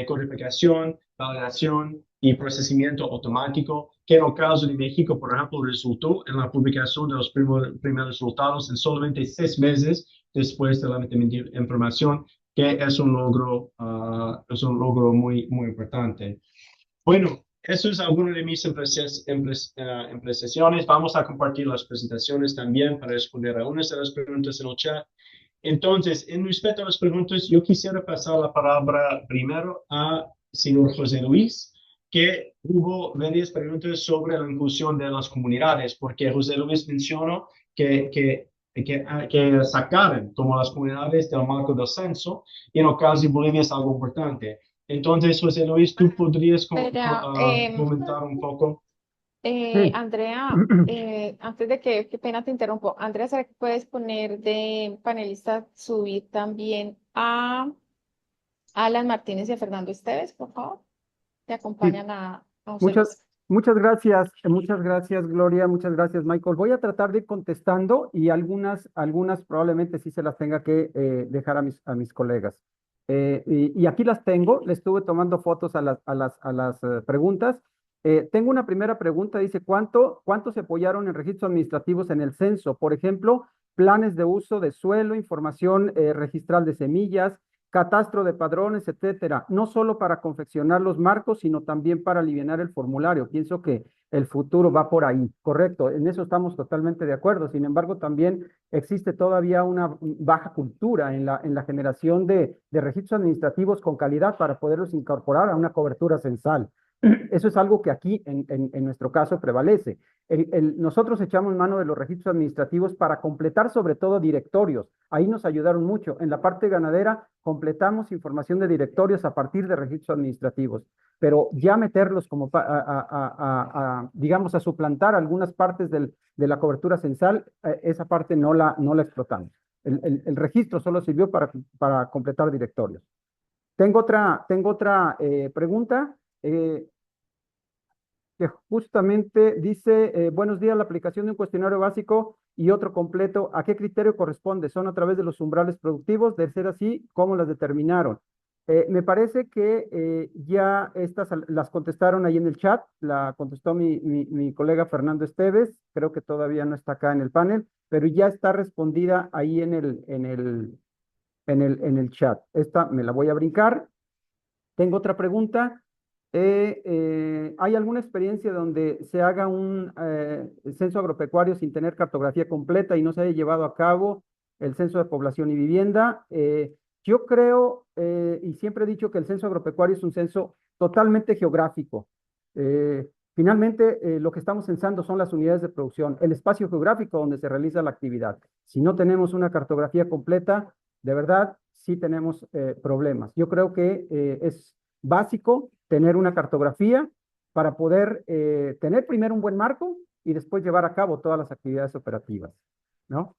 codificación, validación y procesamiento automático, que en el caso de México, por ejemplo, resultó en la publicación de los primeros resultados en solamente 6 meses después del levantamiento de información, que es un logro muy importante. Bueno, eso es algunas de mis impresiones. Vamos a compartir las presentaciones también para responder a unas de las preguntas en el chat. Entonces, en respecto a las preguntas, yo quisiera pasar la palabra primero a señor José Luis, que hubo varias preguntas sobre la inclusión de las comunidades, porque José Luis mencionó que sacaran como las comunidades del marco del censo, y en el caso de Bolivia es algo importante. Entonces, José Luis, ¿tú podrías comentar un poco? Sí. Andrea, antes de qué pena te interrumpo. Andrea, ¿será que puedes poner de panelista, subir también a Alan Martínez y a Fernando Esteves, por favor? Te acompañan a José Muchas, Luis. Muchas gracias, Gloria, muchas gracias, Michael. Voy a tratar de ir contestando y algunas probablemente sí se las tenga que dejar a mis colegas. Y aquí las tengo, le estuve tomando fotos a las preguntas. Tengo una primera pregunta, dice, ¿cuánto se apoyaron en registros administrativos en el censo? Por ejemplo, planes de uso de suelo, información registral de semillas, catastro de padrones, etcétera, no solo para confeccionar los marcos, sino también para alivianar el formulario. Pienso que el futuro va por ahí, correcto, en eso estamos totalmente de acuerdo. Sin embargo, también existe todavía una baja cultura en la generación de registros administrativos con calidad para poderlos incorporar a una cobertura censal. Eso es algo que aquí, en nuestro caso, prevalece. Nosotros echamos mano de los registros administrativos para completar sobre todo directorios. Ahí nos ayudaron mucho. En la parte ganadera completamos información de directorios a partir de registros administrativos, pero ya meterlos como, digamos, a suplantar algunas partes de la cobertura censal, esa parte no la explotamos. El registro solo sirvió para completar directorios. Tengo otra pregunta. Que justamente dice, buenos días, la aplicación de un cuestionario básico y otro completo, ¿a qué criterio corresponde? ¿Son a través de los umbrales productivos? De ser así, ¿cómo las determinaron? Me parece que ya estas las contestaron ahí en el chat, la contestó mi colega Fernando Esteves, creo que todavía no está acá en el panel, pero ya está respondida ahí en el chat. Esta me la voy a brincar. Tengo otra pregunta. ¿Hay alguna experiencia donde se haga un censo agropecuario sin tener cartografía completa y no se haya llevado a cabo el censo de población y vivienda? Yo creo, y siempre he dicho que el censo agropecuario es un censo totalmente geográfico. Finalmente, lo que estamos censando son las unidades de producción, el espacio geográfico donde se realiza la actividad. Si no tenemos una cartografía completa, de verdad, sí tenemos problemas. Yo creo que es básico tener una cartografía para poder tener primero un buen marco y después llevar a cabo todas las actividades operativas, ¿no?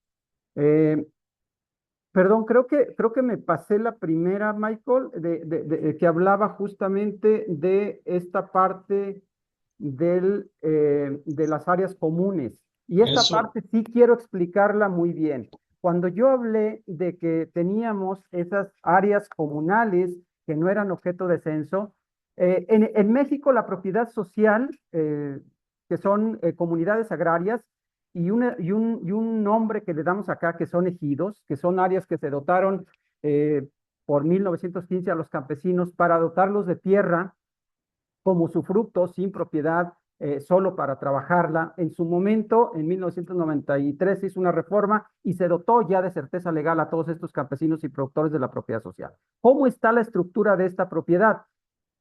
Perdón, creo que me pasé la primera, Michael, que hablaba justamente de esta parte de las áreas comunes. Y esta parte sí quiero explicarla muy bien. Cuando yo hablé de que teníamos esas áreas comunales que no eran objeto de censo, en México la propiedad social, que son comunidades agrarias, y un nombre que le damos acá, que son ejidos, que son áreas que se dotaron por 1915 a los campesinos para dotarlos de tierra como usufructo, sin propiedad, solo para trabajarla. En su momento, en 1993, se hizo una reforma y se dotó ya de certeza legal a todos estos campesinos y productores de la propiedad social. ¿Cómo está la estructura de esta propiedad?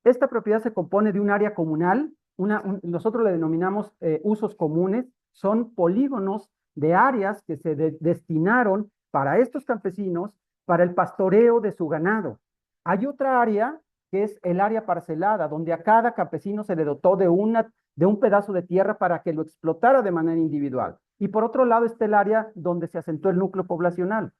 Esta propiedad se compone de un área comunal, nosotros le denominamos usos comunes, son polígonos de áreas que se destinaron para estos campesinos, para el pastoreo de su ganado. Hay otra área que es el área parcelada, donde a cada campesino se le dotó de un pedazo de tierra para que lo explotara de manera individual. Y por otro lado está el área donde se asentó el núcleo poblacional.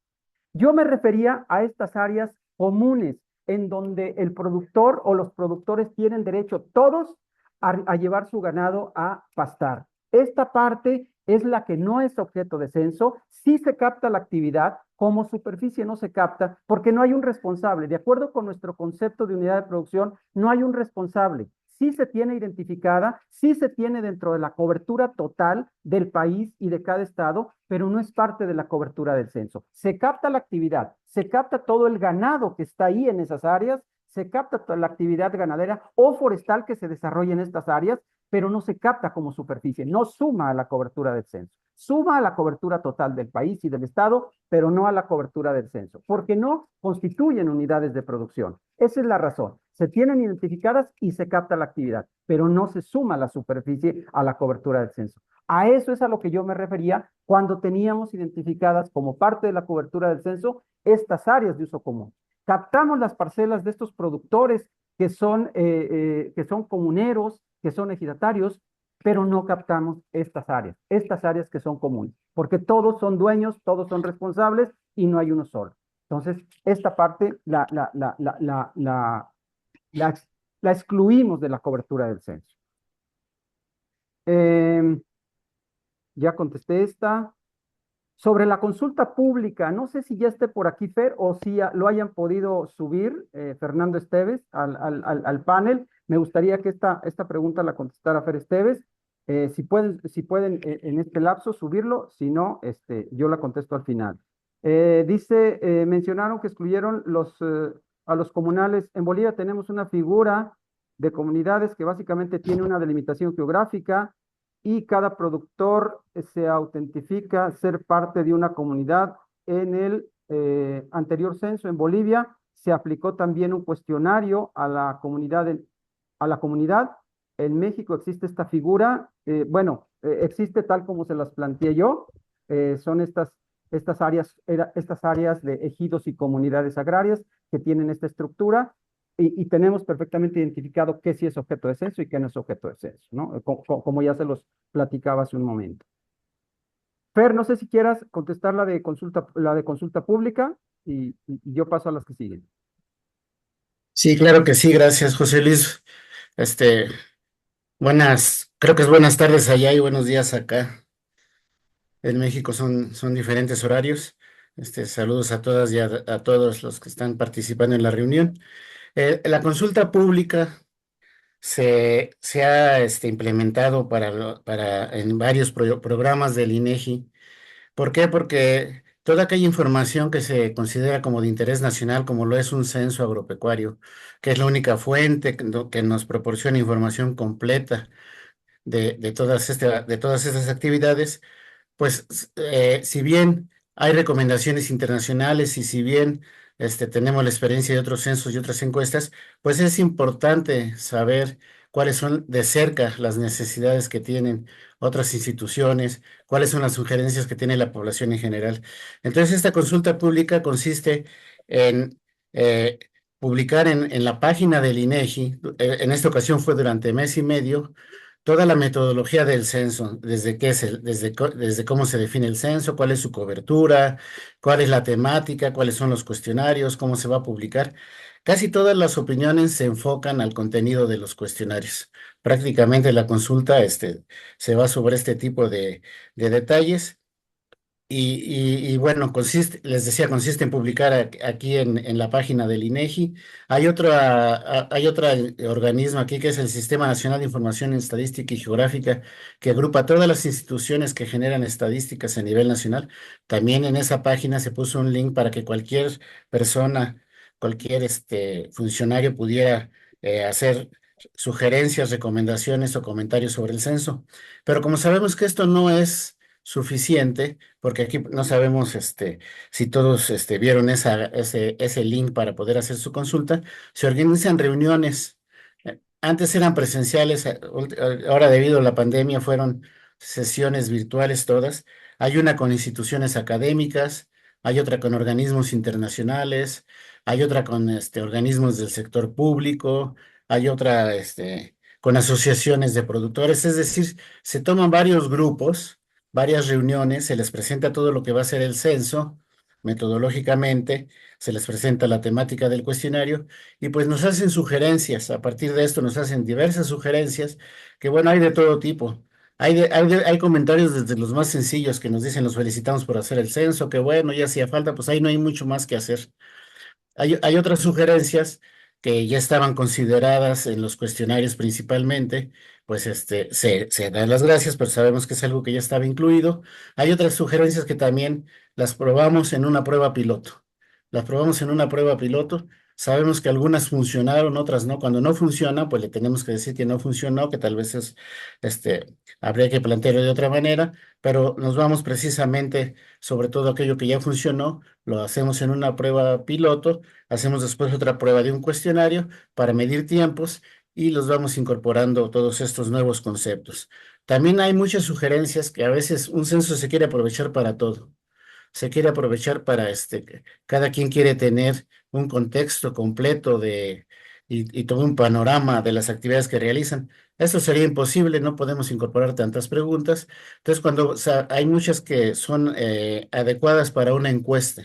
Yo me refería a estas áreas comunes, en donde el productor o los productores tienen derecho todos a llevar su ganado a pastar. Esta parte es la que no es objeto de censo. Sí se capta la actividad, como superficie no se capta, porque no hay un responsable. De acuerdo con nuestro concepto de unidad de producción, no hay un responsable. Sí se tiene identificada, sí se tiene dentro de la cobertura total del país y de cada estado, pero no es parte de la cobertura del censo. Se capta la actividad, se capta todo el ganado que está ahí en esas áreas, se capta toda la actividad ganadera o forestal que se desarrolla en estas áreas, pero no se capta como superficie, no suma a la cobertura del censo. Suma a la cobertura total del país y del estado, pero no a la cobertura del censo, porque no constituyen unidades de producción. Esa es la razón. Se tienen identificadas y se capta la actividad, pero no se suma la superficie a la cobertura del censo. A eso es a lo que yo me refería cuando teníamos identificadas como parte de la cobertura del censo estas áreas de uso común. Captamos las parcelas de estos productores que son comuneros, que son ejidatarios, pero no captamos estas áreas que son comunes, porque todos son dueños, todos son responsables y no hay uno solo. Entonces, esta parte la excluimos de la cobertura del censo. Em, ya contesté esta. Sobre la consulta pública, no sé si ya esté por aquí, Fer, o si lo hayan podido subir, Fernando Esteves, al panel. Me gustaría que esta pregunta la contestara Fer Esteves. Si pueden en este lapso subirlo, si no, yo la contesto al final. Mencionaron que excluyeron a los comunales. En Bolivia tenemos una figura de comunidades que básicamente tiene una delimitación geográfica y cada productor se autentifica ser parte de una comunidad. En el anterior censo en Bolivia se aplicó también un cuestionario a la comunidad. En México existe esta figura, existe tal como se las planteé yo. Son estas áreas de ejidos y comunidades agrarias que tienen esta estructura y tenemos perfectamente identificado qué sí es objeto de censo y qué no es objeto de censo, ¿no? Como ya se los platicaba hace un momento. Fer, no sé si quieras contestar la de consulta pública y yo paso a las que siguen. Sí, claro que sí, gracias, José Luis. Este, creo que es buenas tardes allá y buenos días acá. En México son diferentes horarios. Saludos a todas y a todos los que están participando en la reunión. La consulta pública se ha implementado en varios programas del INEGI. ¿Por qué? Porque toda aquella información que se considera como de interés nacional, como lo es un censo agropecuario, que es la única fuente que nos proporciona información completa de todas estas actividades, pues si bien hay recomendaciones internacionales y si bien tenemos la experiencia de otros censos y otras encuestas, pues es importante saber cuáles son de cerca las necesidades que tienen otras instituciones, cuáles son las sugerencias que tiene la población en general. Entonces, esta consulta pública consiste en publicar en la página del INEGI, en esta ocasión fue durante mes y medio, toda la metodología del censo, desde cómo se define el censo, cuál es su cobertura, cuál es la temática, cuáles son los cuestionarios, cómo se va a publicar. Casi todas las opiniones se enfocan al contenido de los cuestionarios. Prácticamente la consulta se va sobre este tipo de detalles. Y bueno, les decía, consiste en publicar aquí en la página del INEGI. Hay otro organismo aquí que es el Sistema Nacional de Información Estadística y Geográfica, que agrupa todas las instituciones que generan estadísticas a nivel nacional. También en esa página se puso un link para que cualquier persona, cualquier funcionario pudiera hacer sugerencias, recomendaciones o comentarios sobre el censo. Pero como sabemos que esto no es suficiente, porque aquí no sabemos si todos vieron ese link para poder hacer su consulta. Se organizan reuniones. Antes eran presenciales, ahora debido a la pandemia fueron sesiones virtuales todas. Hay una con instituciones académicas, hay otra con organismos internacionales, hay otra con organismos del sector público, hay otra con asociaciones de productores, es decir, se toman varios grupos, varias reuniones, se les presenta todo lo que va a ser el censo metodológicamente, se les presenta la temática del cuestionario y pues nos hacen sugerencias. A partir de esto nos hacen diversas sugerencias que bueno, hay de todo tipo. Hay comentarios desde los más sencillos que nos dicen los felicitamos por hacer el censo, que bueno, ya hacía falta, pues ahí no hay mucho más que hacer. Hay otras sugerencias que ya estaban consideradas en los cuestionarios principalmente, pues se dan las gracias, pero sabemos que es algo que ya estaba incluido. Hay otras sugerencias que también las probamos en una prueba piloto. Las probamos en una prueba piloto. Sabemos que algunas funcionaron, otras no. Cuando no funciona, pues le tenemos que decir que no funcionó, que tal vez habría que plantearlo de otra manera, pero nos vamos precisamente sobre todo aquello que ya funcionó, lo hacemos en una prueba piloto. Hacemos después otra prueba de un cuestionario para medir tiempos y los vamos incorporando todos estos nuevos conceptos. También hay muchas sugerencias que a veces un censo se quiere aprovechar para todo. Se quiere aprovechar para cada quien quiere tener un contexto completo y todo un panorama de las actividades que realizan. Eso sería imposible, no podemos incorporar tantas preguntas. Entonces, hay muchas que son adecuadas para una encuesta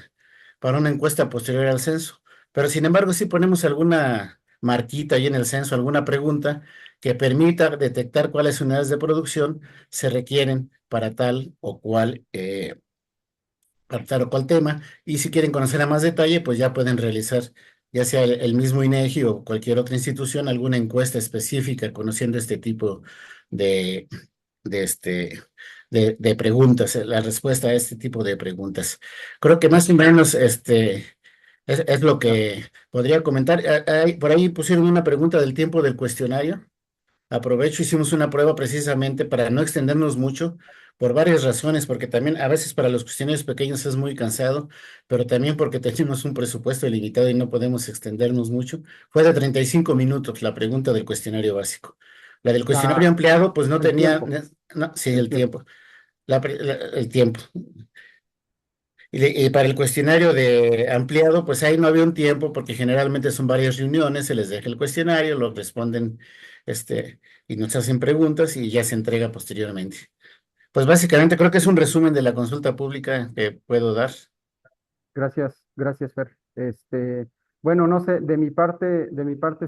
posterior al censo. Pero sin embargo, si ponemos alguna marquita ahí en el censo, alguna pregunta que permita detectar cuáles unidades de producción se requieren para tal o cual tema, y si quieren conocer a más detalle, pues ya pueden realizar, ya sea el mismo INEGI o cualquier otra institución, alguna encuesta específica conociendo este tipo de, de, este, de preguntas, la respuesta a este tipo de preguntas. Creo que más o menos es lo que podría comentar. Por ahí pusieron una pregunta del tiempo del cuestionario. Aprovecho, hicimos una prueba precisamente para no extendernos mucho, por varias razones, porque también a veces para los cuestionarios pequeños es muy cansado, pero también porque tenemos un presupuesto limitado y no podemos extendernos mucho. Fue de 35 minutos la pregunta del cuestionario básico. La del cuestionario La, ampliado, pues no el tenía, tiempo, no, sí, el el tiempo. tiempo, el tiempo. Y para el cuestionario de ampliado, pues ahí no había un tiempo porque generalmente son varias reuniones, se les deja el cuestionario, lo responden, este, y nos hacen preguntas y ya se entrega posteriormente. Pues básicamente creo que es un resumen de la consulta pública que puedo dar. Gracias, gracias, Fer. Bueno, no sé, de mi parte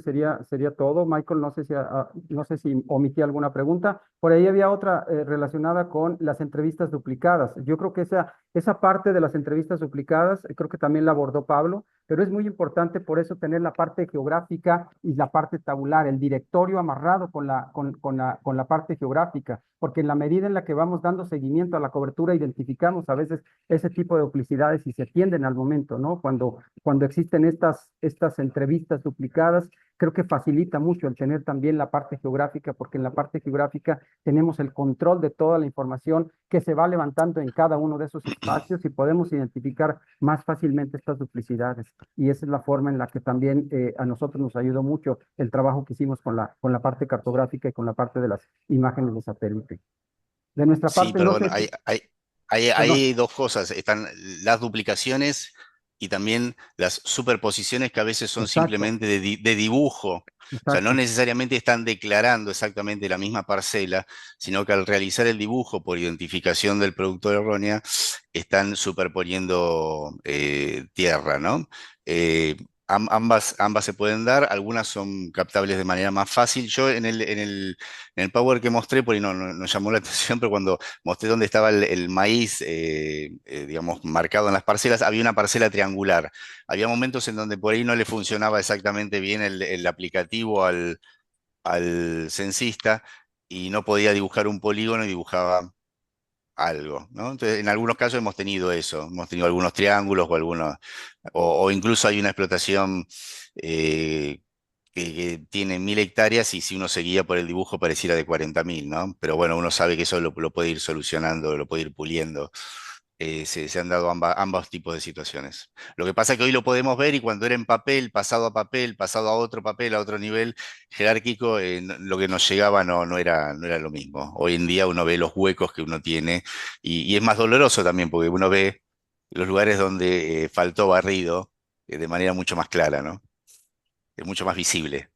sería todo. Michael, no sé si omití alguna pregunta. Por ahí había otra relacionada con las entrevistas duplicadas. Yo creo que esa parte de las entrevistas duplicadas, creo que también la abordó Pablo, pero es muy importante por eso tener la parte geográfica y la parte tabular, el directorio amarrado con la parte geográfica, porque en la medida en la que vamos dando seguimiento a la cobertura, identificamos a veces ese tipo de duplicidades y se atienden al momento, ¿no? Cuando existen estas entrevistas duplicadas, creo que facilita mucho el tener también la parte geográfica, porque en la parte geográfica tenemos el control de toda la información que se va levantando en cada uno de esos espacios y podemos identificar más fácilmente estas duplicidades. Y esa es la forma en la que también a nosotros nos ayudó mucho el trabajo que hicimos con la parte cartográfica y con la parte de las imágenes de satélite. De nuestra Sí, parte, no perdón, sé si, perdón, hay dos cosas. Están las duplicaciones y también las superposiciones que a veces son exacto, simplemente de dibujo. O sea, no exacto. necesariamente están declarando exactamente la misma parcela, sino que al realizar el dibujo por identificación del productor errónea, están superponiendo tierra, ¿no? Ambas se pueden dar, algunas son captables de manera más fácil. Yo en el Power que mostré, por ahí no llamó la atención, pero cuando mostré dónde estaba el maíz, digamos, marcado en las parcelas, había una parcela triangular. Había momentos en donde por ahí no le funcionaba exactamente bien el aplicativo al censista y no podía dibujar un polígono y dibujaba algo, ¿no? Entonces, en algunos casos hemos tenido eso, hemos tenido algunos triángulos o incluso hay una explotación eh, que tiene 1000 hectáreas y si uno seguía por el dibujo pareciera de 40.000, ¿no? Pero bueno, uno sabe que eso lo puede ir solucionando, lo puede ir puliendo. Se han dado ambos tipos de situaciones. Lo que pasa es que hoy lo podemos ver y cuando era en papel, pasado a otro papel, a otro nivel jerárquico, lo que nos llegaba no era lo mismo. Hoy en día uno ve los huecos que uno tiene y es más doloroso también porque uno ve los lugares donde faltó barrido de manera mucho más clara, ¿no? Es mucho más visible.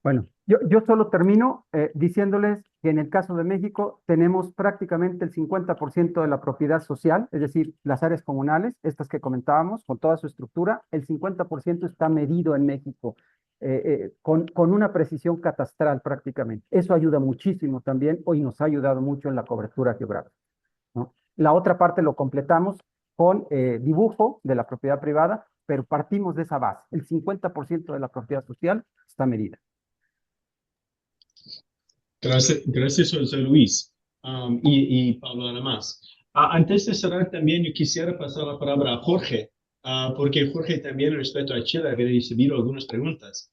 Bueno, yo solo termino diciéndoles que en el caso de México tenemos prácticamente el 50% de la propiedad social, es decir, las áreas comunales, estas que comentábamos, con toda su estructura, el 50% está medido en México con una precisión catastral prácticamente. Eso ayuda muchísimo también, hoy nos ha ayudado mucho en la cobertura geográfica, ¿no? La otra parte lo completamos con dibujo de la propiedad privada, pero partimos de esa base. El 50% de la propiedad social está medida. Gracias, José Luis. Y Pablo, nada más. Antes de cerrar también, yo quisiera pasar la palabra a Jorge, porque Jorge también respecto a Chile había recibido algunas preguntas.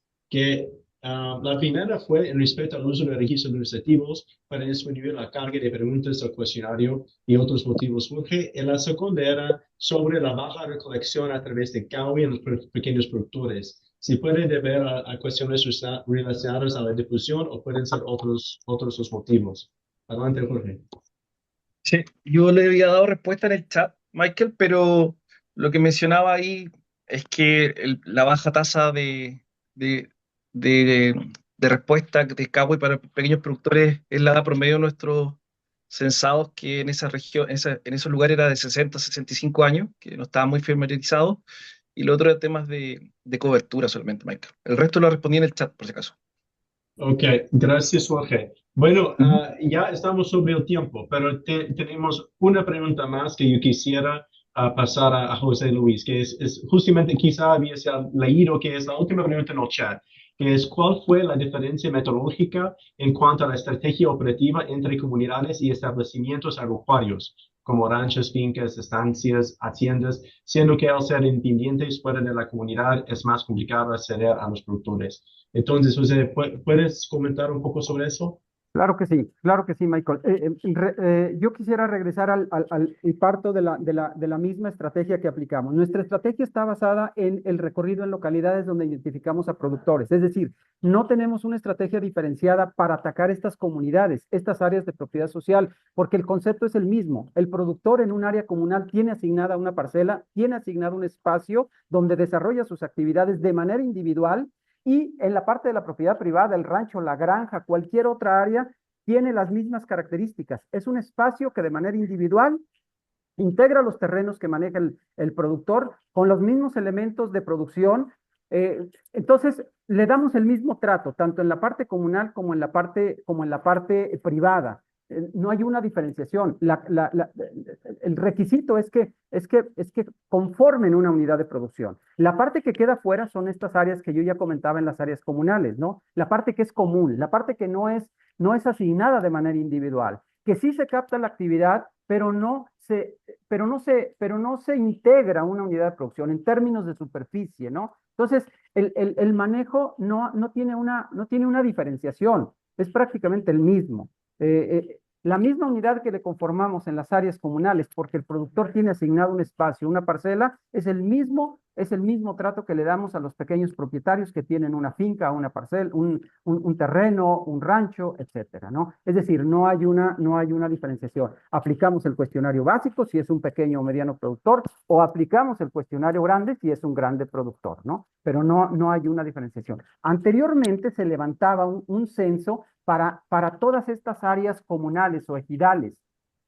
La primera fue en respecto al uso de registros administrativos para disminuir la carga de preguntas del cuestionario y otros motivos. Jorge, y la segunda era sobre la baja recolección a través de CAUI en los pequeños productores. Si puede deber a cuestiones relacionadas a la difusión o pueden ser otros los motivos. Adelante, Jorge. Sí, yo le había dado respuesta en el chat, Michael, pero lo que mencionaba ahí es que la baja tasa de, de, de respuesta de Cowey para pequeños productores es la promedio de nuestros censados, que en esa región, en esos lugares era de 60 a 65 años, que no estaba muy familiarizado, y lo otro era temas de cobertura solamente, Michael. El resto lo respondí en el chat, por si acaso. Ok, gracias, Jorge. Bueno, ya estamos sobre el tiempo, pero tenemos una pregunta más que yo quisiera pasar a José Luis, que es justamente, quizá habías ya leído, que es la última pregunta en el chat, que es ¿cuál fue la diferencia metodológica en cuanto a la estrategia operativa entre comunidades y establecimientos agropecuarios, como ranchos, fincas, estancias, haciendas, siendo que al ser independientes fuera de la comunidad es más complicado acceder a los productores? Entonces, José, ¿puedes comentar un poco sobre eso? Claro que sí, Michael. Yo quisiera regresar y parto de la misma estrategia que aplicamos. Nuestra estrategia está basada en el recorrido en localidades donde identificamos a productores. Es decir, no tenemos una estrategia diferenciada para atacar estas comunidades, estas áreas de propiedad social, porque el concepto es el mismo. El productor en un área comunal tiene asignada una parcela, tiene asignado un espacio donde desarrolla sus actividades de manera individual y en la parte de la propiedad privada, el rancho, la granja, cualquier otra área, tiene las mismas características. Es un espacio que de manera individual integra los terrenos que maneja el productor con los mismos elementos de producción. Entonces, le damos el mismo trato, tanto en la parte comunal como en la parte privada. No hay una diferenciación. El requisito es que conformen una unidad de producción. La parte que queda fuera son estas áreas que yo ya comentaba en las áreas comunales, ¿no? La parte que es común, la parte que no es asignada de manera individual, que sí se capta la actividad, pero no se integra una unidad de producción en términos de superficie, ¿no? Entonces, el manejo no tiene no tiene una diferenciación, es prácticamente el mismo. La misma unidad que le conformamos en las áreas comunales, porque el productor tiene asignado un espacio, una parcela, es el mismo trato que le damos a los pequeños propietarios que tienen una finca, una parcela, un terreno, un rancho, etcétera, ¿no? Es decir, no hay una diferenciación. Aplicamos el cuestionario básico si es un pequeño o mediano productor, o aplicamos el cuestionario grande si es un grande productor, ¿no? Pero no hay una diferenciación. Anteriormente se levantaba un censo para todas estas áreas comunales o ejidales.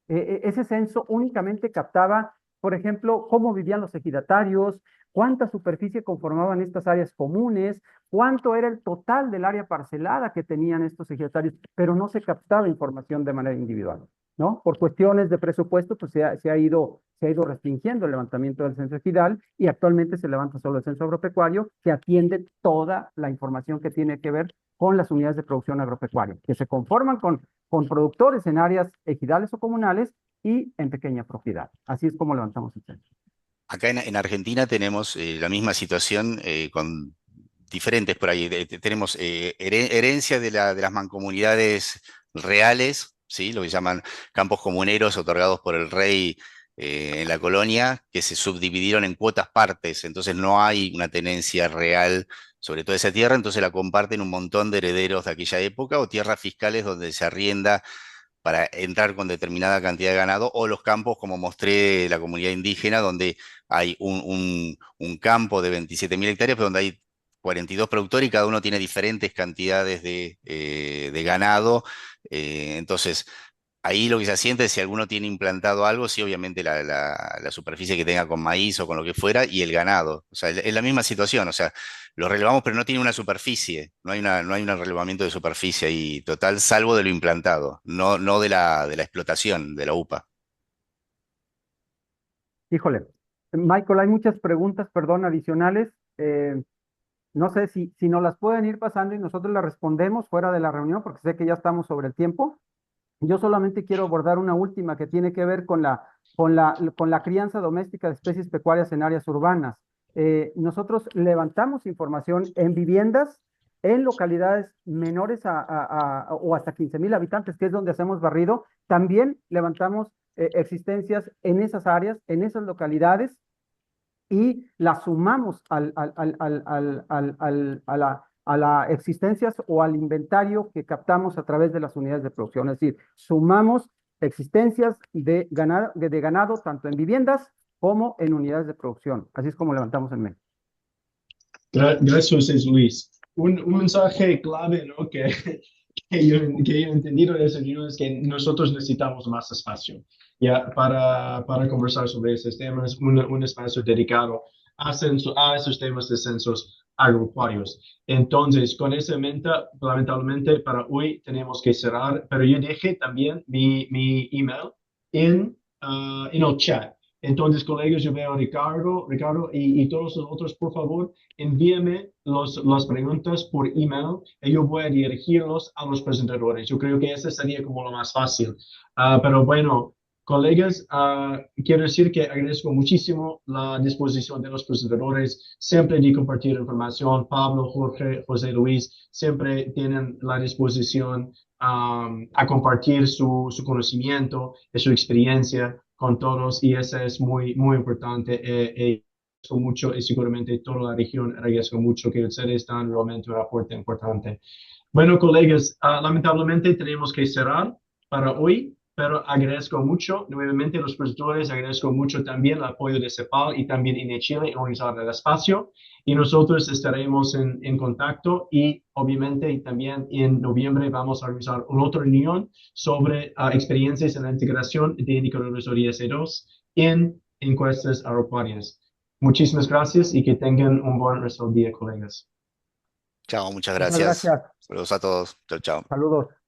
Ese censo únicamente captaba, por ejemplo, cómo vivían los ejidatarios, cuánta superficie conformaban estas áreas comunes, cuánto era el total del área parcelada que tenían estos ejidatarios, pero no se captaba información de manera individual, ¿no? Por cuestiones de presupuesto, pues se ha ido restringiendo el levantamiento del censo ejidal y actualmente se levanta solo el censo agropecuario que atiende toda la información que tiene que ver con las unidades de producción agropecuaria, que se conforman con productores en áreas ejidales o comunales y en pequeña propiedad. Así es como levantamos el censo. Acá en Argentina tenemos la misma situación con diferentes por ahí. Tenemos herencia de las mancomunidades reales, ¿sí? Lo que llaman campos comuneros otorgados por el rey en la colonia, que se subdividieron en cuotas partes. Entonces no hay una tenencia real sobre toda esa tierra, entonces la comparten un montón de herederos de aquella época o tierras fiscales donde se arrienda para entrar con determinada cantidad de ganado, o los campos, como mostré, la comunidad indígena, donde hay un campo de 27.000 hectáreas, pero donde hay 42 productores y cada uno tiene diferentes cantidades de ganado. Entonces, ahí lo que se asiente es si alguno tiene implantado algo, sí, obviamente la superficie que tenga con maíz o con lo que fuera, y el ganado. O sea, es la misma situación. O sea, lo relevamos, pero no tiene una superficie. No hay un relevamiento de superficie ahí total, salvo de lo implantado, no de la explotación, de la UPA. Híjole, Michael, hay muchas preguntas, perdón, adicionales. No sé si nos las pueden ir pasando y nosotros las respondemos fuera de la reunión, porque sé que ya estamos sobre el tiempo. Yo solamente quiero abordar una última que tiene que ver con la crianza doméstica de especies pecuarias en áreas urbanas. Nosotros levantamos información en viviendas, en localidades menores o hasta 15,000 habitantes, que es donde hacemos barrido. También levantamos existencias en esas áreas, en esas localidades, y las sumamos a la existencias o al inventario que captamos a través de las unidades de producción. Es decir, sumamos existencias de ganado tanto en viviendas como en unidades de producción. Así es como levantamos el México. Gracias, Luis. Un mensaje clave, ¿no? que yo he entendido de ese libro es que nosotros necesitamos más espacio ya para conversar sobre esos temas, un espacio dedicado a esos temas de censos agropecuarios. Entonces, con esa meta, lamentablemente para hoy tenemos que cerrar, pero yo dejé también mi email en el chat. Entonces, colegas, yo veo a Ricardo y todos los otros, por favor, envíenme las preguntas por email y yo voy a dirigirlos a los presentadores. Yo creo que ese sería como lo más fácil. Pero bueno, colegas, quiero decir que agradezco muchísimo la disposición de los presentadores, siempre de compartir información. Pablo, Jorge, José Luis, siempre tienen la disposición a compartir su conocimiento y su experiencia con todos y eso es muy, muy importante. Agradezco mucho y seguramente toda la región agradezco mucho que ustedes dan realmente un aporte importante. Bueno, colegas, lamentablemente tenemos que cerrar para hoy, pero agradezco mucho nuevamente a los presentadores, agradezco mucho también el apoyo de CEPAL y también en Chile en organizar el espacio y nosotros estaremos en contacto y obviamente también en noviembre vamos a organizar una otra reunión sobre experiencias en la integración de indicadores ODS2 en encuestas agropecuarias. Muchísimas gracias y que tengan un buen resto del día, colegas. Chao, muchas Muchas gracias. gracias. Saludos a todos. Chao, chao. Saludos.